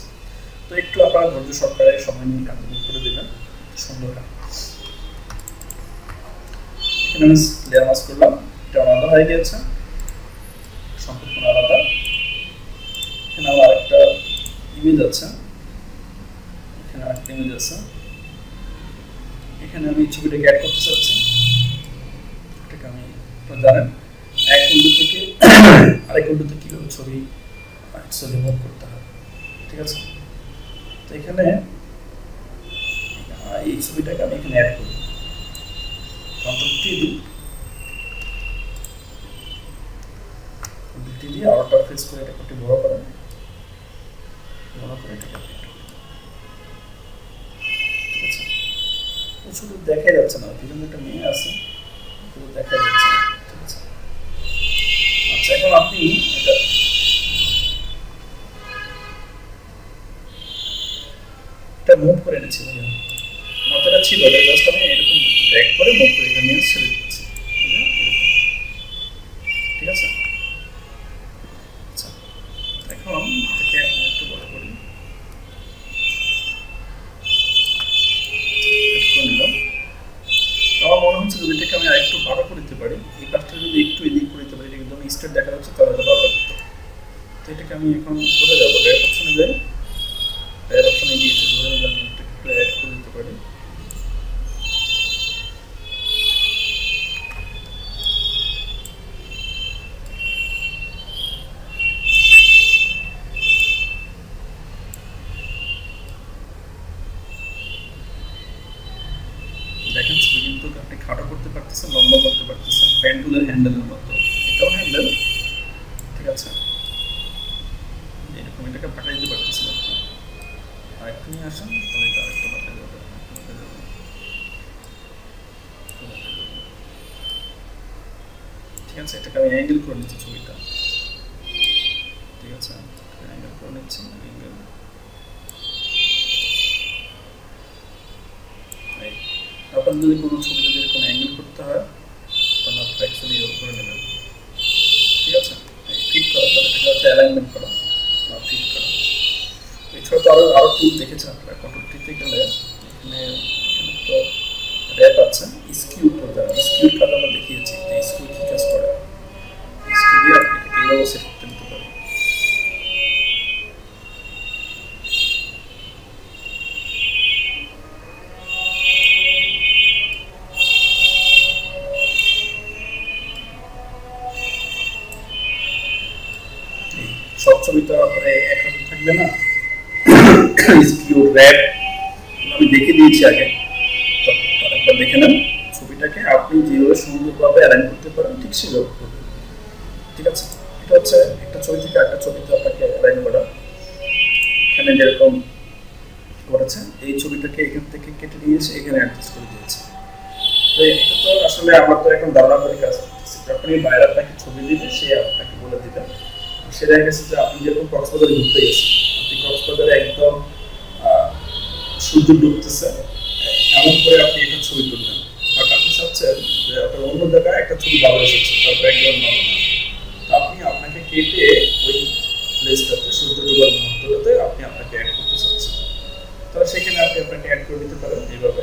তো একটু আপনারা ধৈর্য সহকারে সময় নিয়ে কাজগুলো করে দেবেন, সুন্দর হয়। এখানে আমি লেয়ার মাস্ক করলাম, এটা আলাদা হয়ে গিয়েছে, সম্পূর্ণ আলাদা। এখানে আমার একটা ইমেজ আছে, এখানে আরেকটা ইমেজ আছে, এখানে আমি ছবিটাকে অ্যাড করতে চাচ্ছি। এটাকে আমি জানেন এক উইন্ডো থেকে আরেক উইন্ডোতে কিভাবে ছবি অ্যাকচুয়ালি মুভ করতে হয়, ঠিক আছে? তো এখানে এই ছবিটাকে আমি এখানে অ্যাড করি, কন্ট্রোল টি দিই, আউটার ফেস করে এটাকে একটু বড় করেন, বড় করে এটাকে ঠিক আছে। শুধু দেখা যাচ্ছে না, ভিডিও একটা মেয়ে আছে, শুধু দেখা যাচ্ছে না, ঠিক আছে? আচ্ছা, এখন আপনি এটা মুভ করে এনেছি, মাথাটা ছিল এটা জাস্ট আমি এরকম ড্র্যাগ করে মুভ করে এটা নিয়ে ছেড়ে দিচ্ছি, ঠিক আছে? আচ্ছা, এখন এটাকে একটু বড় করি, আমার মনে হচ্ছে যদি এটাকে আমি আরেকটু ভালো করে দিতে পারি, এই পাশটা যদি একটু এদিক করে দিতে পারি, একদম স্ট্রেট দেখা যাচ্ছে, তাহলে ভালো লাগতো। তো এটাকে আমি এখন কোথায় যাবো, র্যাপ অপশনে যাই, র্যাপ অপশনে গিয়ে ধরে নিলাম একটু অ্যাড করে দিতে পারি। দেখেন ছবি কিন্তু আপনি খাটো করতে পারতেছেন, লম্বা করতে পারতেছেন, প্যান টুলের হ্যান্ডেলের মতো, এটাও হ্যান্ডেল, ঠিক আছে? এরকম এটাকে পাঠিয়ে দিতে পারতেছেন আপনি। আর একটু নিয়ে আসেন, তাহলে এটা আরেকটু পাঠিয়ে যাবে, ঠিক আছে? এটাকে আমি অ্যাঙ্গেল করে নিচ্ছি ছবিটা, ঠিক আছে? অ্যাঙ্গেল করে নিচ্ছি, অ্যাঙ্গেল আপনার যদি কোনো ছবি যদি এরকম অ্যাঙ্গেল করতে হয়, তাহলে আপনি অ্যাকচুয়ালি করে নেবেন, ঠিক আছে? ফিট করা, তাহলে এটা হচ্ছে অ্যালাইনমেন্ট করা বা ফিট করা। এছাড়া তো আরও টুল দেখেছেন আপনারা, কন্ট্রোল টিতে গেলে এখানে তো র্যাপ আছে, স্কিউ টুল, স্কিউর কাজ আমরা দেখিয়েছি যে স্কিউ কী কাজ করে, স্কিউ দিয়ে আপনি এটাকে এইভাবে সেট করতে নিতে পারেন। সব ছবি তো আপনার একরকম থাকবে না, স্কিউ র্যাপ আমি দেখে দিয়েছি আগে, তো একবার দেখে নেন ছবিটাকে আপনি যেভাবে সুন্দরভাবে অ্যালাইন করতে পারেন ঠিক সেভাবে করবেন, ঠিক আছে? এটা হচ্ছে একটা ছবি থেকে একটা ছবিতে আপনাকে অ্যালাইন করা। এখানে যেরকম করেছে, এই ছবিটাকে এখান থেকে কেটে নিয়ে এসে এখানে অ্যাডজাস্ট করে দিয়েছে। তো এটা তো আসলে আমার তো এখন ধারণা করে কাজ করতেছি, যখনই বাইরে আপনাকে ছবি দিবে সে আপনাকে বলে দিবে। সে দেখা গেছে যে আপনি যেরকম কক্সবাজারে ঘুরতে গেছেন, আপনি কক্সবাজারে একদম সূর্য ডুবতেছে এমন করে আপনি একটা ছবি তুলবেন, বাট আপনি চাচ্ছেন যে আপনার অন্য জায়গায় একটা ছবি ভালো এসেছে, তার ব্যাকগ্রাউন্ড ভালো না, তো আপনি আপনাকে কেটে ওই প্লেসটাতে সূর্য ডুবার মুহূর্তটাতে আপনি আপনাকে অ্যাড করতে চাচ্ছেন, তাহলে সেখানে আপনি আপনাকে অ্যাড করে দিতে পারেন এইভাবে।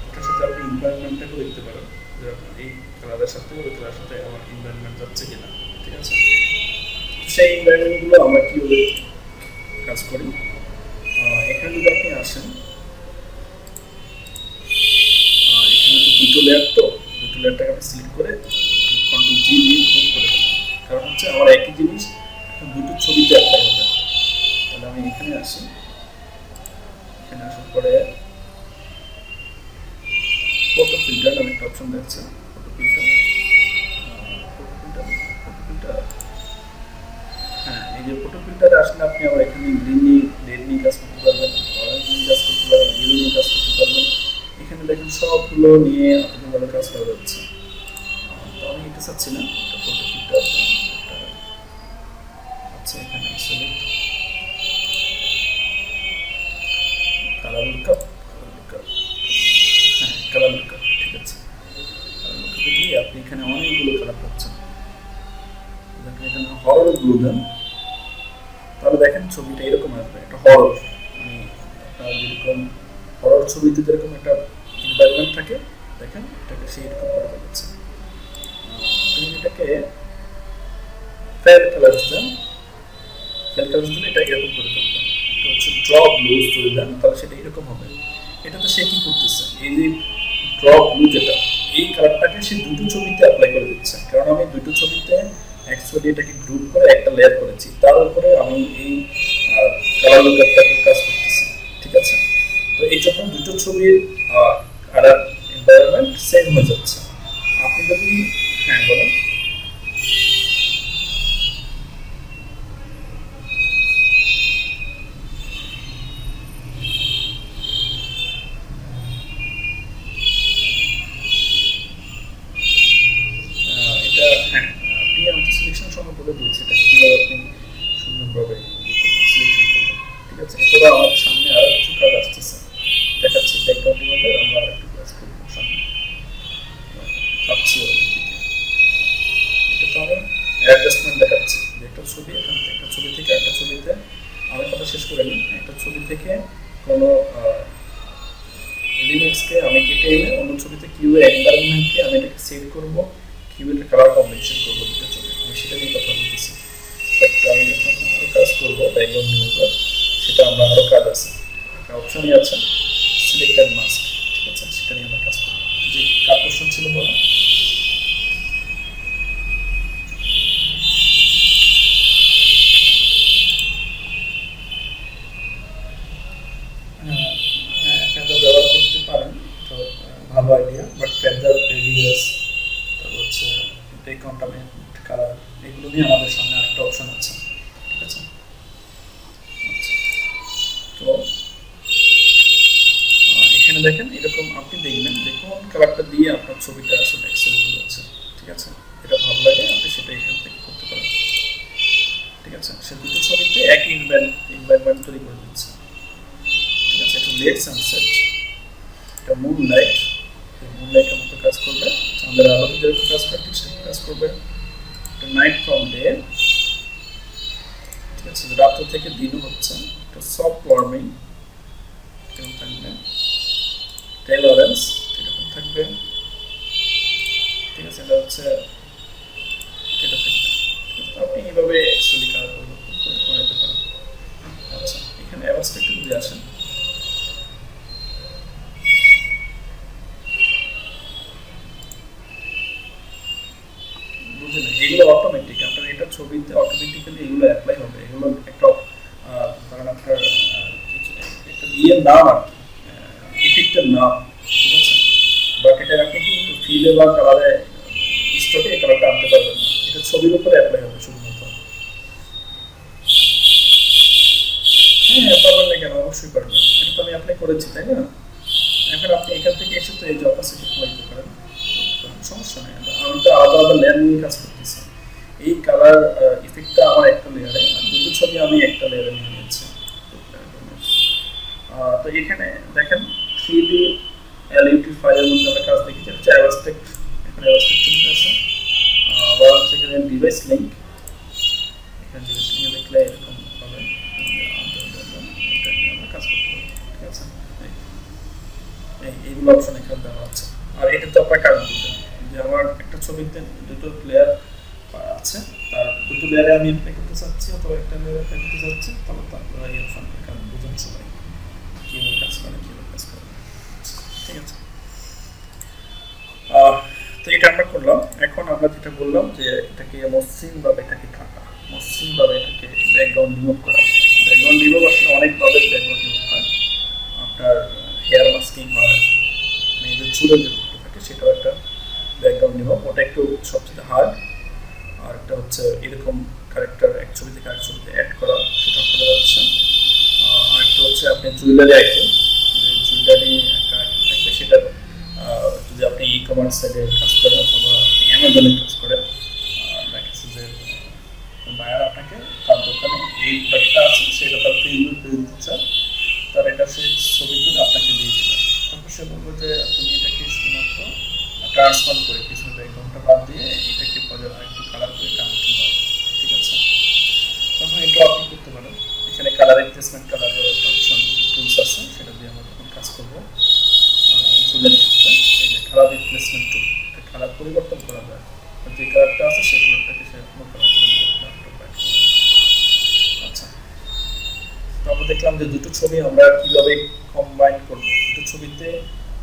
এটার সাথে আপনি এনভায়রনমেন্টটাকেও দেখতে পারেন যে এই কালারের সাথে ওই কালারের সাথে আমার এনভায়রনমেন্ট যাচ্ছে কিনা, ঠিক আছে? সেই এনভায়রনমেন্টগুলো আমরা কীভাবে কাজ করি, এখানে লেয়ারটাকে আমি সিলেক্ট করে কন্ট্রোল জি দিয়ে গ্রুপ করে দিলাম, কারণ হচ্ছে আমার একই জিনিস দুটো ছবিতে অ্যাপ্লাই হবে। তাহলে আমি এখানে আসি, এখানে আসার পরে ফটো ফিল্টার নামে একটা অপশন দেখছে, ফটো ফিল্টার, হ্যাঁ এই যে ফটো ফিল্টারে আসলে আপনি আবার এখানে গ্রিন নিয়ে রেড নিয়ে কাজ করতে পারবেন, অরেঞ্জ নিয়ে কাজ করতে পারবেন, ইয়েলো নিয়ে কাজ করতে পারবেন। এখানে দেখেন সবগুলো নিয়ে আপনাদের কাজ করা যাচ্ছে। তো আমি এটা চাচ্ছি না, এটা ফটো ফিল্টার আচ্ছা এখানে সিলেক্ট কালার লুকআপ, হ্যাঁ কালার লুকআপ ঠিক আছে। কালার লুকআপে গিয়ে আপনি এখানে অনেকগুলো কালার পাচ্ছেন, দেখেন এখানে হরর ব্লু দেন, তাহলে দেখেন ছবিটা এরকম আসবে, একটা হরর, মানে আপনার যেরকম হরর ছবিতে যেরকম একটা এনভায়রনমেন্ট থাকে দেখেন এটাকে সেই রকম করা যাচ্ছে। আপনি এটাকে ফেয়ার কালারস দেন, ফেয়ার কালারস দিলে এটা এরকম করে ফেলবেন। এটা হচ্ছে ড্র ব্লু করে দেন, তাহলে সেটা এরকম হবে। এটাতে সে কি করতেছে, এই যে ড্র ব্লু যেটা, এই কালারটাকে সে দুটো ছবিতে অ্যাপ্লাই করে দিচ্ছে, কারণ আমি দুটো ছবিতে অ্যাকচুয়ালি এটাকে গ্রুপ করে একটা লেয়ার করেছি, তার উপরে আমি এই কালার লুকআপটাকে কাজ করতেছি, ঠিক আছে। তো এই যখন দুটো ছবির কালার এনভায়রনমেন্ট সেম হয়ে যাচ্ছে, আপনি যদি হ্যাঁ বলেন এটা, হ্যাঁ আপনি আমাকে সিলেকশন সময় বলে দিয়েছে এটা কিভাবে আপনি সুন্দরভাবে সিলেকশন করবেন, ঠিক আছে। এরপরে আমাদের সামনে আরো কিছু কাজ আসতেছে, দেখাচ্ছি ব্যাকগ্রাউন্ডের মধ্যে আমরা আরেকটু কাজ করব সামনে পাচ্ছি এটা তো আমি অ্যাডজাস্টমেন্ট দেখাচ্ছি যে একটা ছবি এখান থেকে একটা ছবি থেকে একটা ছবিতে, আমার কথা শেষ করে নিই, একটা ছবি থেকে কোনো এলিমেন্টসকে আমি কেটে এনে অন্য ছবিতে কিউএ এনভায়রনমেন্টকে আমি এটাকে সেভ করব, কিউএর কালার কম্বিনেশন করব দুটো ছবি, আমি সেটা নিয়ে কথা বলতেছি। বাট আমি যখন আরও কাজ করবো ব্যাকগ্রাউন্ড রিমুভার, সেটা আমরা আরও কাজ আছে, একটা অপশনই আছে সিলেক্ট অ্যান্ড মাস্ক, ঠিক আছে, সেটা নিয়ে আমরা কাজ করবো। যে কার কোশ্চেন ছিল বলা, ব্যবহার করতে পারেন, ভালো আইডিয়া, বাট ফেদার রেডিয়াস তারপর হচ্ছে ডেকন্টামিনেট কালার এগুলো নিয়ে আমাদের সামনে আরেকটা অপশন আছে, ঠিক আছে। আচ্ছা তো এখানে দেখেন এরকম আপনি দেখবেন যে কোন কালারটা দিয়ে আপনার ছবিটা আসলে এক্সেলেবল আছে, ঠিক আছে। এটা ভালো লাগে আপনি সেটা এখান থেকে করতে পারেন, ঠিক আছে। সে দুটো ছবিতে একই এনভায়রনমেন্ট তৈরি করে দিচ্ছে, ঠিক আছে। একটা লেট সানসেট, একটা মুনলাইট, মুনলাইটের মতো কাজ করবে, চাঁদের আলোতে যেরকম কাজ করে ঠিক সেরকম কাজ করবে। একটা নাইট ফ্রম ডে, ঠিক আছে, রাত্র থেকে দিনও হচ্ছে। একটা সফট ওয়ার্মিং এরকম থাকবে, টেল অরেঞ্জ এরকম থাকবে, ঠিক আছে। এটা হচ্ছে এটা থাকবে, আপনি এইভাবে অ্যাকচুয়ালি কালার পরিবর্তন করে নিতে পারেন। আচ্ছা এখানে অ্যাবাস্ট্রাক্ট যদি আসেন, বুঝলেন এগুলো অটোমেটিক আপনার এটা ছবিতে অটোমেটিক্যালি এগুলো অ্যাপ্লাই হবে, এগুলো একটা কারণ আপনার একটা ইয়ের নাম আর কি ইফেক্টের নাম, ঠিক আছে। বাট এটা আপনি কিন্তু ফিলে বা কালারে স্টকে এই কালারটা আনতে পারবেন না, এটা ছবির উপরে অ্যাপ্লাই হবে শুধুমাত্র। হ্যাঁ পারবেন না কেন, অবশ্যই পারবেন, এটা তো আমি অ্যাপ্লাই করেছি তাই না। এখন আপনি এখান থেকে এসে তো এই যে অপাসিটি কমাইতে পারেন, সমস্যা নেই। আমি তো আলাদা আলাদা লেয়ার নিয়ে কাজ করতেছি, এই কালার ইফেক্টটা আমার একটা লেয়ারে, আর দুটো ছবি আমি একটা লেয়ারে নিয়ে নিয়েছি। তো এখানে দেখেন 3D LUT ফাইলের মধ্যে আমরা কাজ দেখি, যেটা হচ্ছে অ্যাবাস্ট্রাক্ট, এখানে অ্যাবাস্ট্রাক্ট চলতে আছে। আবার হচ্ছে এখানে ডিভাইস লিঙ্ক, এখানে ডিভাইস লিঙ্কে দেখলে এরকম হবে, এটা নিয়ে আমরা কাজ করতে পারি, ঠিক আছে। এইগুলো অপশন এখানে দেওয়া আছে। আর এটা তো আপনার কাজ বুঝবেন যে আমার একটা ছবিতে দুটো লেয়ার আছে, তার দুটো লেয়ারে আমি অ্যাপ্লাই করতে চাচ্ছি অথবা একটা লেয়ারে অ্যাপ্লাই করতে চাচ্ছি, তাহলে তো আপনারা এই অপশনটা কাজ বুঝেন সবাই কীভাবে কাজ করে কীভাবে কাজ করে, ঠিক আছে। তো এটা আমরা করলাম। এখন আমরা যেটা বললাম যে এটাকে মসৃণ ভাবে এটাকে থাকা, মসৃণ ভাবে এটাকে ব্যাকগ্রাউন্ড রিমুভ করা। ব্যাকগ্রাউন্ড রিমুভ আসলে অনেকভাবে ব্যাকগ্রাউন্ড রিমুভ হয়। আপনার হেয়ার মাস্কিং হয়, মেয়েদের চুলের যে থাকে সেটাও একটা ব্যাকগ্রাউন্ড রিমুভ, ওটা একটু সবচেয়ে হার্ড। আর একটা হচ্ছে এরকম ক্যারেক্টার এক ছবি থেকে আরেক ছবিতে অ্যাড করা, সেটা করা যাচ্ছে। আর একটা হচ্ছে আপনি জুয়েলারি আইটেম, জুয়েলারি একটা আইটেম থাকবে, সেটা যদি আপনি ই কমার্স সাইডে কাজ করেন অথবা অ্যামাজনে কাজ করেন, দেখাচ্ছে যে বায়ার আপনাকে তার দোকানে এই প্রোডাক্টটা আছে সেটা তার প্রিভিউ করে দিতে চান, তার এটা সেই ছবি তুলে আপনাকে দিয়ে দেবে। তারপর সে বলবে যে তুমি এটাকে শুধুমাত্র ট্রান্সফার করে কিছু ব্যাকগ্রাউন্ডটা বাদ দিয়ে এটাকে একটু কালার করে কানেকশন দাও, ঠিক আছে? তখন এটা আপনি করতে পারেন। এখানে কালার রিপ্লেসমেন্ট কালারের অপশন টুলস আছে, সেটা দিয়ে আমরা তখন কাজ করবো। জুয়েলারি ক্ষেত্রে এই যে কালার রিপ্লেসমেন্ট টুল, কালার পরিবর্তন করা যায়, যে কালারটা আছে সেই কালারটাকে সে অন্য কালার করে দিতে পারে। আচ্ছা, তো আমরা দেখলাম যে দুটো ছবি আমরা কিভাবে কম্বাইন করবো, দুটো ছবিতে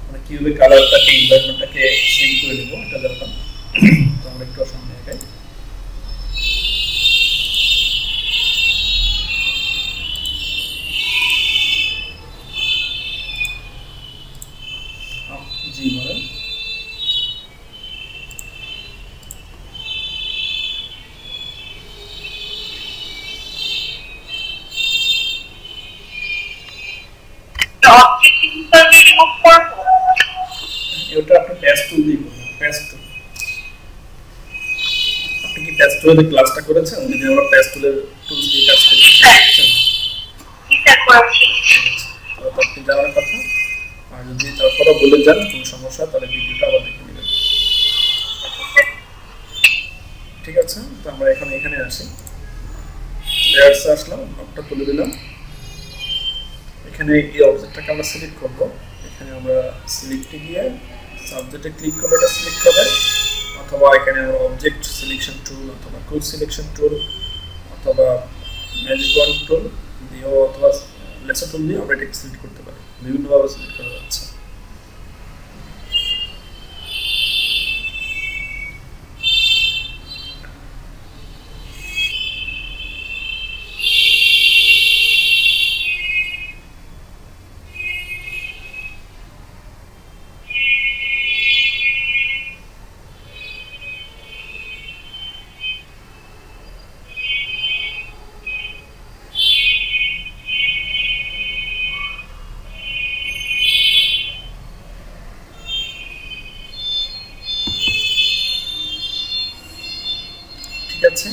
মানে কিভাবে কালারটাকে এনভায়রনমেন্টটাকে সিঙ্ক করে নেবো, এটা দেখলাম। তো আমরা একটু সামনে আগাই। জি বলেন। এটা আপনি পেস্ট টুল দিয়ে করবেন। পেস্ট টুল, আপনি কি পেস্ট টুলের ক্লাসটা করেছেন? যদি আমরা পেস্ট টুলের টুলস দিয়ে কাজ করছি, আপনি যাওয়ার কথা। আর যদি তারপরে বলে যান কোনো সমস্যা, তাহলে ভিডিওটা আবার দেখে নেবেন, ঠিক আছে? তো আমরা এখানে আসি, লেয়ার্সে আসলাম, মাপটা তুলে দিলাম। এখানে এই অবজেক্টটাকে আমরা সিলেক্ট করব। এখানে আমরা সিলেক্টে গিয়ে সাবজেক্টে ক্লিক করলে এটা সিলেক্ট হবে, অথবা এখানে আমরা অবজেক্ট সিলেকশন টুল অথবা কুইক সিলেকশন টুল অথবা ম্যাজিক ওয়ান টুল দিয়েও অথবা লেসার টুল দিয়ে আমরা এটাকে সিলেক্ট করতে পারি। বিভিন্নভাবে সিলেক্ট করা যাচ্ছে।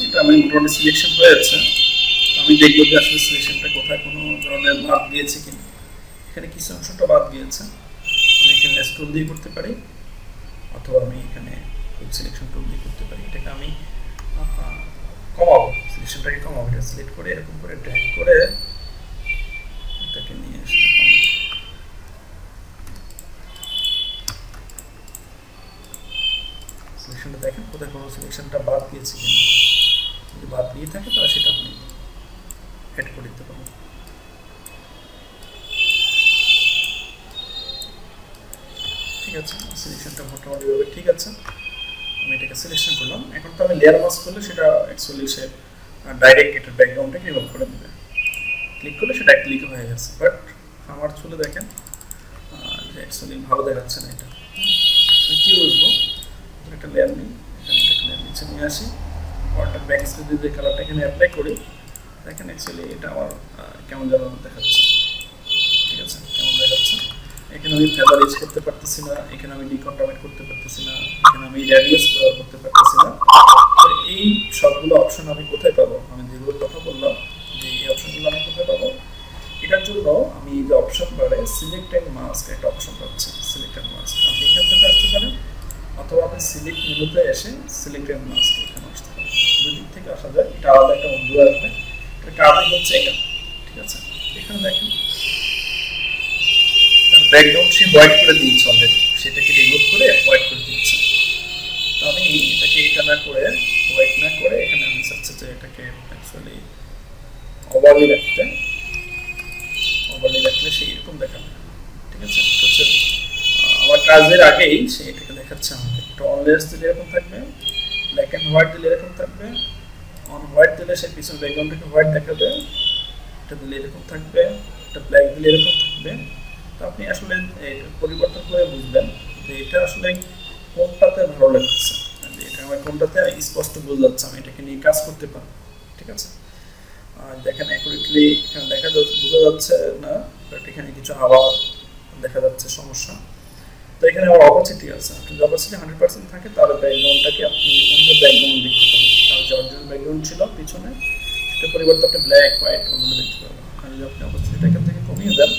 এটা আমি মোটামুটি সিলেকশন হয়ে যাচ্ছে। আমি দেখবো যে আসলে সিলেকশনটা কোথায় কোনো ধরনের বাদ গিয়েছে কিনা। এখানে কিছু অংশটা বাদ গিয়েছে, আমি এখানে লেস টুল দিয়ে করতে পারি, অথবা আমি এখানে কুইক সিলেকশন টুল দিয়ে করতে পারি। এটাকে আমি কমাবো, সিলেকশনটাকে কমাবো। এটা সিলেক্ট করে এরকম করে ড্র্যাগ করে এটাকে নিয়ে আসতে হবে। সিলেকশনটা দেখেন কোথায় কোনো সিলেকশনটা বাদ গিয়েছে কিনা। যদি বাদ দিয়ে থাকে তাহলে সেটা আপনি অ্যাড করে দিতে পারবেন। ঠিক আছে, সিলেকশনটা মোটামুটিভাবে ঠিক আছে। আমি এটাকে সিলেকশন করলাম। এখন তো আমি লেয়ার মাস্ক করলে সেটা অ্যাকচুয়ালি সে ডাইরেক্ট এটা ব্যাকগ্রাউন্ডটাকে রিমুভ করে দেবে। ক্লিক করলে সেটা ক্লিক হয়ে গেছে, বাট আমার চলে দেখেন যে অ্যাকচুয়ালি ভালো দেখাচ্ছে না। এটা আমি কী বুঝবো? একটা লেয়ার নিই, এখানে একটা লেয়ার নিচে নিয়ে আসি, ওয়াটার ব্যাক স্পেসে যে কালারটা এখানে অ্যাপ্লাই করি, দেখেন অ্যাকচুয়ালি এটা আমার কেমন যেন দেখাচ্ছে। ঠিক আছে, কেমন দেখাচ্ছে। এখানে আমি ফেদার ইউজ করতে পারতেছি না, এখানে আমি ডিকন্টামিনেট করতে পারতেছি না, এখানে আমি রেডিয়াস ব্যবহার করতে পারতেছি না। তো এই সবগুলো অপশন আমি কোথায় পাবো? আমি যেগুলোর কথা বললাম যে এই অপশনগুলো আমি কোথায় পাবো? এটার জন্য আমি যে অপশন বারে সিলেক্ট এন্ড মাস্ক একটা অপশন পাচ্ছি। সিলেক্ট এন্ড মাস্ক আপনি এখান থেকে আসতে পারেন, অথবা আপনি সিলেক্ট মেনুতে এসে সিলেক্ট এন্ড মাস্ক এখানে আসতে পারেন। দুই দিক থেকে আসা যায়, এটা আলাদা একটা বন্ধু আসবে। এটা আলাদা হচ্ছে এটা, ঠিক আছে? এখানে দেখেন ব্যাকগ্রাউন্ড সে হোয়াইট করে দিয়েছে অলরেডি, সেটাকে রিমুভ করে হোয়াইট করে দিয়েছে। তো আমি এটাকে এটা না করে হোয়াইট না করে এখানে আমি চাচ্ছি যে এটাকে অ্যাকচুয়ালি ওভারলি রাখতে। ওভারলি রাখলে সে এরকম দেখাবে, ঠিক আছে? তো আমার কাজের আগেই সে এটাকে দেখাচ্ছে আমাকে। একটা অন লেয়ার্স দিলে এরকম থাকবে, ব্ল্যাক এন্ড হোয়াইট দিলে এরকম থাকবে, অন হোয়াইট দিলে সে পিছনের ব্যাকগ্রাউন্ডটাকে হোয়াইট দেখাবে, এটা দিলে এরকম থাকবে, এটা ব্ল্যাক দিলে এরকম থাকবে। তো আপনি আসলে পরিবর্তন করে বুঝবেন যে এটা আসলে কোনটাতে ভালো লাগছে, এটা আমার কোনটাতে স্পষ্ট বোঝা যাচ্ছে, আমি এটাকে নিয়ে কাজ করতে পারি। ঠিক আছে, দেখেন অ্যাকুরেটলি এখানে দেখা যাচ্ছে, বোঝা যাচ্ছে না, বাট এখানে কিছু আওয়াজ দেখা যাচ্ছে সমস্যা। তো এখানে আবার অপাসিটি আছে, যদি অপাসিটি 100% থাকে তাহলে ব্যাকগ্রাউন্ডটাকে আপনি অন্য ব্যাকগ্রাউন্ড দেখতে পাবেন, তার যে অরিজিনাল ব্যাকগ্রাউন্ড ছিল পিছনে সেটা পরিবর্তে আপনি ব্ল্যাক হোয়াইট অন্য দেখতে পাবেন। আর যদি আপনি অপাসিটিটা এখান থেকে কমিয়ে দেন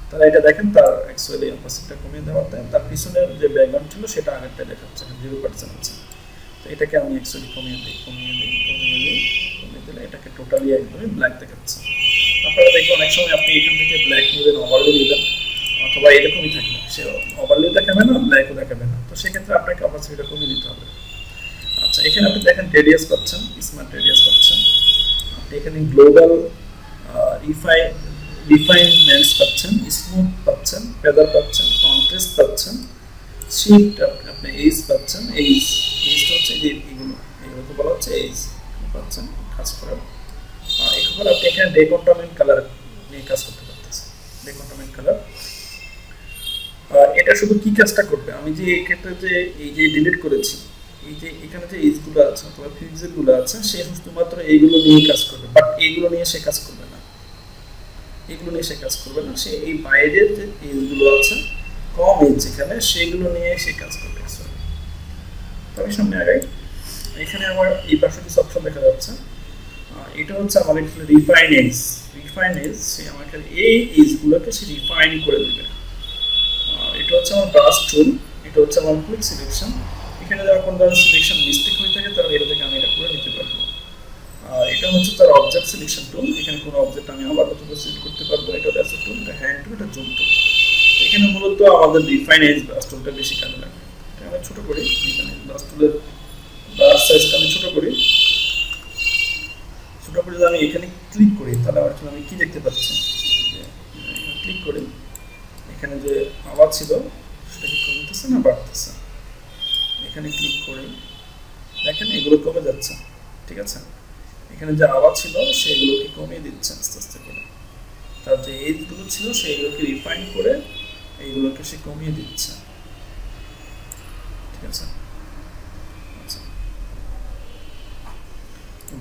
তাহলে এটা দেখেন তার অ্যাকচুয়ালি অপাসিটিটা কমিয়ে দেওয়াতে তার পিছনের যে ব্যাকগ্রাউন্ড ছিল সেটা আগেরটা দেখাচ্ছে 0% আছে। তো এটাকে আমি অ্যাকচুয়ালি কমিয়ে দিলে এটাকে টোটালি একদমই ব্ল্যাক দেখাচ্ছে। আপনারা দেখবেন অনেক সময় আপনি এখান থেকে ব্ল্যাক নেবেন, ওভারলে নেবেন, অথবা এরকমই থাকবে, সে ওভারলে দেখাবে না, ব্ল্যাকও দেখাবে না। তো সেক্ষেত্রে আপনাকে অপাসিটিটা কমিয়ে দিতে হবে। আচ্ছা, এখানে আপনি দেখেন রেডিয়াস পাচ্ছেন, স্মার্ট রেডিয়াস পাচ্ছেন, আপনি এখানে গ্লোবাল রিফাইনমেন্টস পাচ্ছেন, স্মুথ পাচ্ছেন, ফেদার পাচ্ছেন, কন্ট্রাস্ট পাচ্ছেন, শিফট আপনি এইজ পাচ্ছেন, এইজটা হচ্ছে যে এগুলোকে বলা হচ্ছে এইজ পাচ্ছেন কাজ করার। এরপর আপনি এখানে ডেকন্টামিনেট কালার নিয়ে কাজ করতে পারতেছেন। ডেকন্টামিনেট কালার এটা শুধু কি কাজটা করবে, আমি যে এই ক্ষেত্রে যে এই যে ডিলিট করেছি, এই যে এখানে যে এইজগুলো আছে অথবা ফিক্সেলগুলো আছে, সে শুধুমাত্র এইগুলো নিয়ে কাজ করবে, বাট এইগুলো নিয়ে সে কাজ করবে না, এগুলো নিয়ে সে কাজ করবে না। সে এই বাইরের যে এইজগুলো আছে, কম এইজ যেখানে, সেগুলো নিয়ে সে কাজ করবে। তবে সামনে আগাই, এখানে আমার এই পাশে কিছু অপশন দেখা যাচ্ছে, এটা হচ্ছে আমার এখানে রিফাইন এজ, সে আমাকে এই এজগুলোকে সে রিফাইন করে দেবে। এটা হচ্ছে আমার ব্রাশ টুল, এটা হচ্ছে আমার কুইক সিলেকশন। এখানে যারা কোনো ধরনের সিলেকশন মিস্টেক হয়ে থাকে তাহলে এটা থেকে আমি এটা করে নিতে পারবো। এটা হচ্ছে তার অবজেক্ট সিলেকশন টুল, এখানে কোনো অবজেক্ট আমি আবার নতুন করে সিলেক্ট করতে পারবো। এটা ল্যাসো টুল, এটা হ্যান্ড টুল, এটা জুম টুল। এখানে মূলত আমাদের রিফাইন এজ ব্রাশ টুলটা বেশি কাজে লাগে। এটা আমি ছোট করি, এখানে ব্রাশ টুলের ব্রাশ সাইজটা আমি ছোট করি। যদি আমি এখানে ক্লিক করি তাহলে আমি কি দেখতে পাচ্ছি, ক্লিক করি এখানে যে আওয়াজ ছিল সেটা কি কমতেছে না বাড়তেছে, এখানে ক্লিক করে দেখেন এগুলো কমে যাচ্ছে। ঠিক আছে, এখানে যে আওয়াজ ছিল সেগুলোকে কমিয়ে দিচ্ছে আস্তে আস্তে করে, তার যে এজগুলো ছিল সেইগুলোকে রিফাইন করে এইগুলোকে সে কমিয়ে দিচ্ছে। ঠিক আছে, আচ্ছা,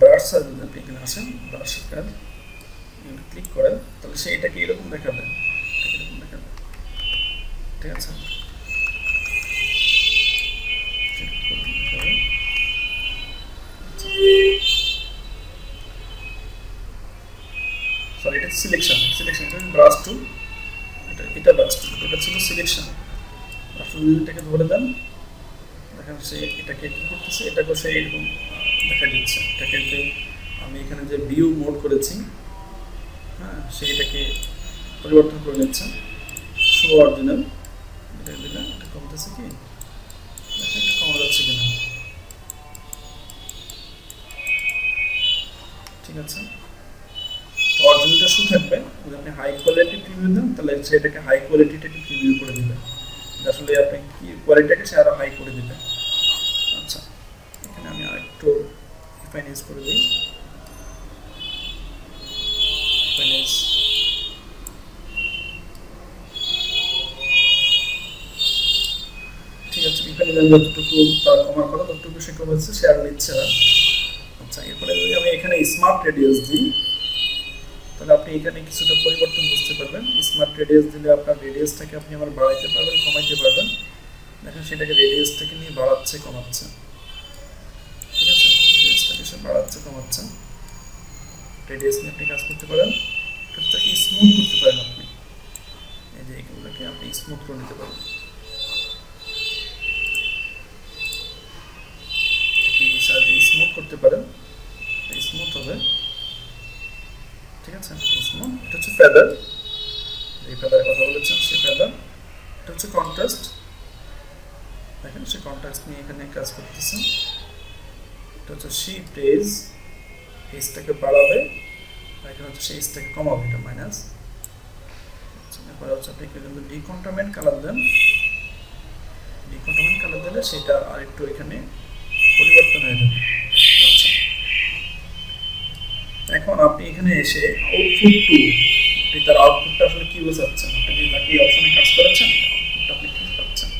ব্রাশ সাইজ আপনি এখানে আসেন, ব্রাশের কাজ ক্লিক করেন তাহলে সে এটাকে এরকম দেখাবে, ঠিক আছে। সরি, এটা সিলেকশন এটা ব্রাশ টুল, এটা ব্রাশ টুল, এটা ছিল সিলেকশন। আপনি এটাকে ধরে দেন, দেখেন সে এটাকে কি করতেছে, এটাকে সে এরকম দেখা দিচ্ছে। এটাকে যে আমি এখানে যে ভিউ মোড করেছি, হ্যাঁ, সে এটাকে পরিবর্তন করে নিচ্ছে। শো অরিজিনাল এটা দিলে এটা কমতেছে কি, দেখেন এটা কমা যাচ্ছে কিনা। ঠিক আছে, অরিজিনালটা শো থাকবে। যদি আপনি হাই কোয়ালিটি প্রিভিউ দেন তাহলে সেটাকে হাই কোয়ালিটিটাকে প্রিভিউ করে দিবে, আসলে আপনি কি কোয়ালিটিটাকে সে আরো হাই করে দিবে। আচ্ছা, এখানে আমি আরেকটু রিফাইনেন্স করে দিই, রিফাইনেন্স ঠিক আছে। রিফাইনেন্স যতটুকু তার কমার কথা ততটুকু সে কমেছে, সে আর নিচ্ছে না। আচ্ছা, এরপরে যদি আমি এখানে স্মার্ট রেডিয়াস দিই তাহলে আপনি এখানে কিছুটা পরিবর্তন বুঝতে পারবেন। স্মার্ট রেডিয়াস দিলে আপনার রেডিয়াসটাকে আপনি আবার বাড়াইতে পারবেন, কমাইতে পারবেন। দেখেন সেটাকে রেডিয়াসটাকে নিয়ে বাড়াচ্ছে, কমাচ্ছে। ঠিক আছে, রেডিয়াসটাকে সে বাড়াচ্ছে, কমাচ্ছে। রেডিয়াস নিয়ে আপনি কাজ করতে পারেন, এটাকে স্মুথ করতে পারেন আপনি, এই যে এগুলোকে আপনি স্মুথ করে নিতে পারেন। স্মুথ করতে পারেন, স্মুথ হবে। ঠিক আছে, স্মুথ। এটা হচ্ছে ফেদার, এই ফেদারের কথা বলেছেন, সে ফেদার। এটা হচ্ছে কন্ট্রাস্ট, দেখেন সে কন্ট্রাস্ট নিয়ে এখানে কাজ করতেছে। এটা হচ্ছে শিফট এজ, এজটাকে বাড়াবে, এখানে হচ্ছে সেই এজটাকে কমাবে, এটা মাইনাস। এরপরে হচ্ছে আপনি কিন্তু ডিকন্টামিনেট কালার দেন, ডিকন্টারমেন্ট কালার দিলে সেটা আরেকটু এখানে পরিবর্তন হয়ে যাবে। আচ্ছা, এখন আপনি এখানে এসে আউটপুট টু, আপনি তার আউটপুটটা আসলে কি বোঝাচ্ছেন, আপনি যদি বাকি অপশনে কাজ করেছেন আউটপুটটা আপনি কি পাচ্ছেন,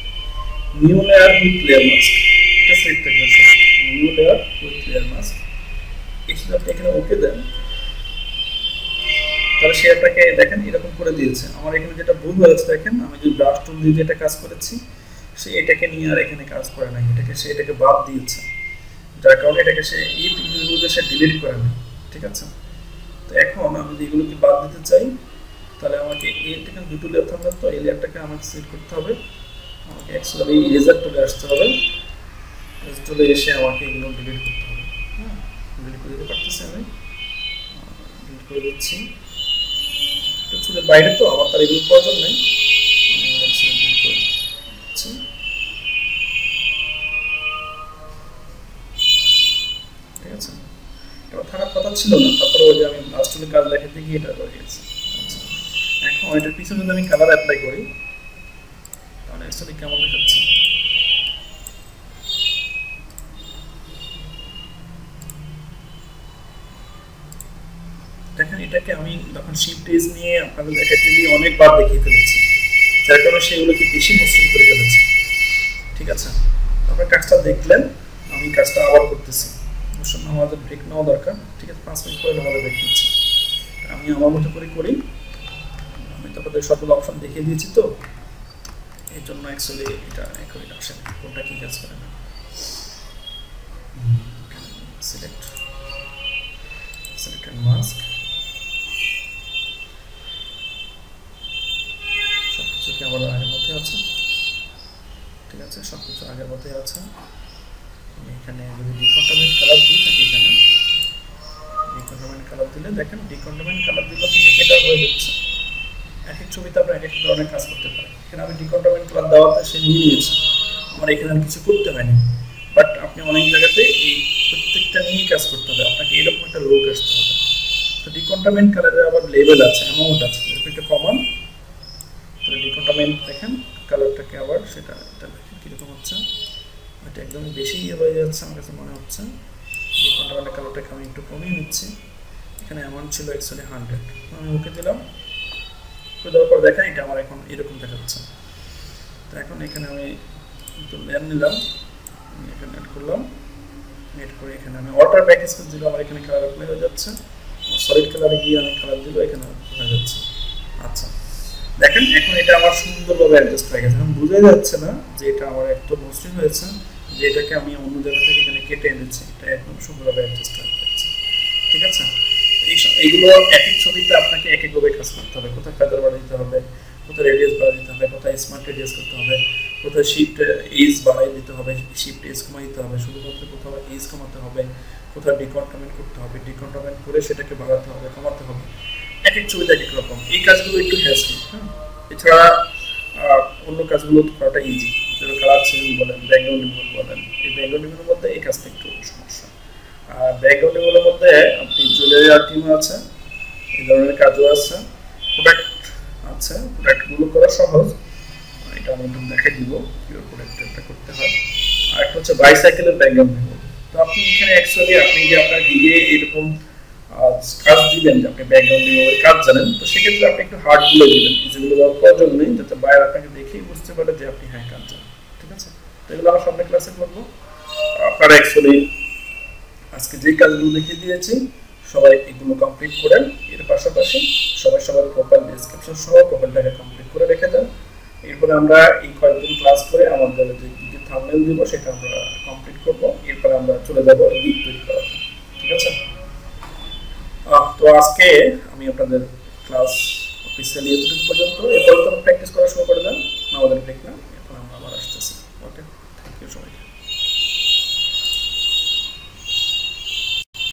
new layer with layer mask, এটা সেট থাকবে sir, new layer with layer mask. এখানে আপনি এখানে ওকে দেন, তাহলে সে আপনাকে দেখেন এরকম করে দিয়েছে। আমার এখানে যেটা ভুল হয়েছে দেখেন, আমি যে ব্রাশ টুল দিয়ে যেটা কাজ করেছি সে এটাকে নিয়ে আর এখানে কাজ করে নাই, এটাকে বাদ দিয়েছে, যার কারণে এটাকে সে এই পিকগুলোকে সে ডিলিট করে না। ঠিক আছে, তো এখন আমি যদি এগুলোকে বাদ দিতে চাই তাহলে আমাকে এর থেকে দুটো লেয়ার থাকবে, তো এই লেয়ারটাকে আমাকে সিলেক্ট করতে হবে, আমাকে অ্যাকচুয়ালি ইরেজার টুলে আসতে হবে, ইরেজার টুলে এসে আমাকে এগুলো ডিলিট করতে হবে। হ্যাঁ, ডিলিট করে দিতে পারতেছি, আমি ডিলিট করে দিচ্ছি। চুলের বাইরে তো আমার তার এগুলো প্রয়োজন নেই, আমি ডিলিট করে দিচ্ছি। ঠিক আছে, এটা থাকার কথা ছিল না, তারপরে ওই যে আমি লাস্ট টুলে কাজ দেখাতে গিয়ে এটা রয়ে গেছে। আচ্ছা, এখন এটার পিছনে যদি আমি কালার অ্যাপ্লাই করি তাহলে অ্যাকচুয়ালি কেমন দেখাচ্ছে। দেখেন এটাকে আমি যখন শিফট এজ নিয়ে আপনাদের দেখাতে গিয়ে অনেকবার দেখিয়ে ফেলেছি, যার কারণে সেগুলোকে বেশি মসৃণ করে ফেলেছে। ঠিক আছে, আপনার কাজটা দেখলেন, আমি কাজটা আবার করতেছি, আমাদের ব্রেক নেওয়া দরকার। ঠিক আছে, 5 মিনিট পরে আমাদের ব্রেক নিচ্ছি, আমি আমার মতো করে করি, আমি তো আপনাদের সবগুলো অপশন দেখিয়ে দিয়েছি, তো এই জন্য অ্যাকচুয়ালি এটা করে আসে কোনটা কি কাজ করে না। সিলেক্ট মাস্ক, সবকিছু কি আমার আগের মধ্যে আছে। ঠিক আছে, সবকিছু আগের মধ্যে আছে। আমি এখানে যদি ডিকন্টারমেন্ট কালার দিয়ে থাকি, এখানে ডিকন্টারমেন্ট কালার দিলে দেখেন ডিকন্টারমেন্ট কালার দিলে কিন্তু এটা হয়ে যাচ্ছে। এক এক ছবিতে আপনার এক এক ধরনের কাজ করতে পারেন। এখানে আমি ডিকন্টারমেন্ট কালার দেওয়াতে সে নিয়ে নিয়েছে, আমার এখানে আর কিছু করতে হয়নি। বাট আপনি অনেক জায়গাতে এই প্রত্যেকটা নিয়েই কাজ করতে হবে, আপনাকে এরকম একটা লোক আসতে হবে। তো ডিকন্টারমেন্ট কালারের আবার লেভেল আছে, অ্যামাউন্ট আছে, এটা কমন। তো ডিকন্টারমেন্ট দেখেন কালারটাকে আবার সেটা এটা দেখেন কীরকম হচ্ছে, এটা একদমই বেশি হয়ে যাচ্ছে আমার কাছে মনে হচ্ছে। ডিকন্টারমেন্টের কালারটাকে আমি একটু কমিয়ে নিচ্ছি, এখানে অ্যামাউন্ট ছিল অ্যাকচুয়ালি 100, আমি ওকে দিলাম। দেওয়ার পর দেখেন এটা আমার এখন এরকম দেখাচ্ছে। তো এখন এখানে আমি একটু লেয়ার নিলাম, এখানে অ্যাড করলাম, নেট করে এখানে আমি ওয়াটার প্যাকেজ দিলে আমার এখানে কালার অ্যাপ্লাই হয়ে যাচ্ছে, সলিড কালারে গিয়ে আমি কালার দিলে এখানে হয়ে যাচ্ছে। আচ্ছা, দেখেন এখন এটা আমার সুন্দরভাবে অ্যাডজাস্ট হয়ে গেছে, এখন বোঝা যাচ্ছে না যে এটা আমার একদম মসৃণ হয়েছে, যে এটাকে আমি অন্য জায়গা থেকে এখানে কেটে এনেছি, এটা একদম সুন্দরভাবে অ্যাডজাস্ট হয়ে যাচ্ছে। ঠিক আছে, এইগুলো এক এক ছবিতে আপনাকে এক একভাবে কাজ করতে হবে, কোথায় ফেদার বাড়া দিতে হবে, কোথায় রেডিয়াস বাড়া দিতে হবে, কোথায় স্মার্ট রেডিয়াস করতে হবে, কোথায় শিফট এজ বাড়াই দিতে হবে, শিফট এজ কমাই দিতে হবে, শুধুমাত্র কোথাও এজ কমাতে হবে, কোথায় ডিকন্টারমেন্ট করতে হবে, ডিকন্টারমেন্ট করে সেটাকে বাড়াতে হবে, কমাতে হবে, এক এক ছবিতে এক এক রকম। এই কাজগুলো একটু হ্যাসলি। হ্যাঁ, এছাড়া অন্য কাজগুলো করাটা ইজি, যেমন কালার চেঞ্জ বলেন, ব্যাকগ্রাউন্ড রিমুভাল বলেন, এই ব্যাকগ্রাউন্ড রিমুভালের মধ্যে এই কাজটা একটু সমস্যা। আর ব্যাকগ্রাউন্ড রিমুভালের মধ্যে আপনি জুয়েলারি আর্টিমও আছে, এই ধরনের কাজও আছে, প্রোডাক্ট আছে, প্রোডাক্টগুলো করা সহজ, এটা আমি একটু দেখে দিব কিভাবে প্রোডাক্টটা করতে হয়। আর একটা হচ্ছে বাইসাইকেলের ব্যাকগ্রাউন্ড রিমুভাল। তো আপনি এখানে অ্যাকচুয়ালি আপনি যে আপনার দিকে এরকম কাজ দিবেন, যে আপনি ব্যাকগ্রাউন্ড রিমুভালের কাজ জানেন, তো সেক্ষেত্রে আপনি একটু হার্ডগুলো দিবেন, যেগুলো দেওয়ার প্রয়োজন নেই, যাতে বাইরে আপনাকে দেখেই বুঝতে পারে যে আপনি হ্যাঁ কাজ জানেন। ঠিক আছে, তো এগুলো আমার সামনে ক্লাসে করবো। আপনারা অ্যাকচুয়ালি আজকে যে কাজগুলো দেখিয়ে দিয়েছি সবাই এগুলো কমপ্লিট করেন। এর পাশাপাশি সবাই সবার প্রোফাইল ডেসক্রিপশন সহ প্রোফাইলটাকে কমপ্লিট করে রেখে দেন। এরপরে আমরা এই কয়েকদিন ক্লাস করে আমাদের যে থাম্বনেল দিব সেটা আমরা কমপ্লিট করব, এরপরে আমরা চলে যাব লিঙ্ক তৈরি করাতে। ঠিক আছে, তো আজকে আমি আপনাদের ক্লাস অফিসিয়ালি এতটুকু পর্যন্ত, এরপরে তো প্র্যাকটিস করা শুরু করে দেন, আমাদের ব্রেক না, এখন আমরা আবার আসতেছি। ওকে, থ্যাংক ইউ সবাইকে।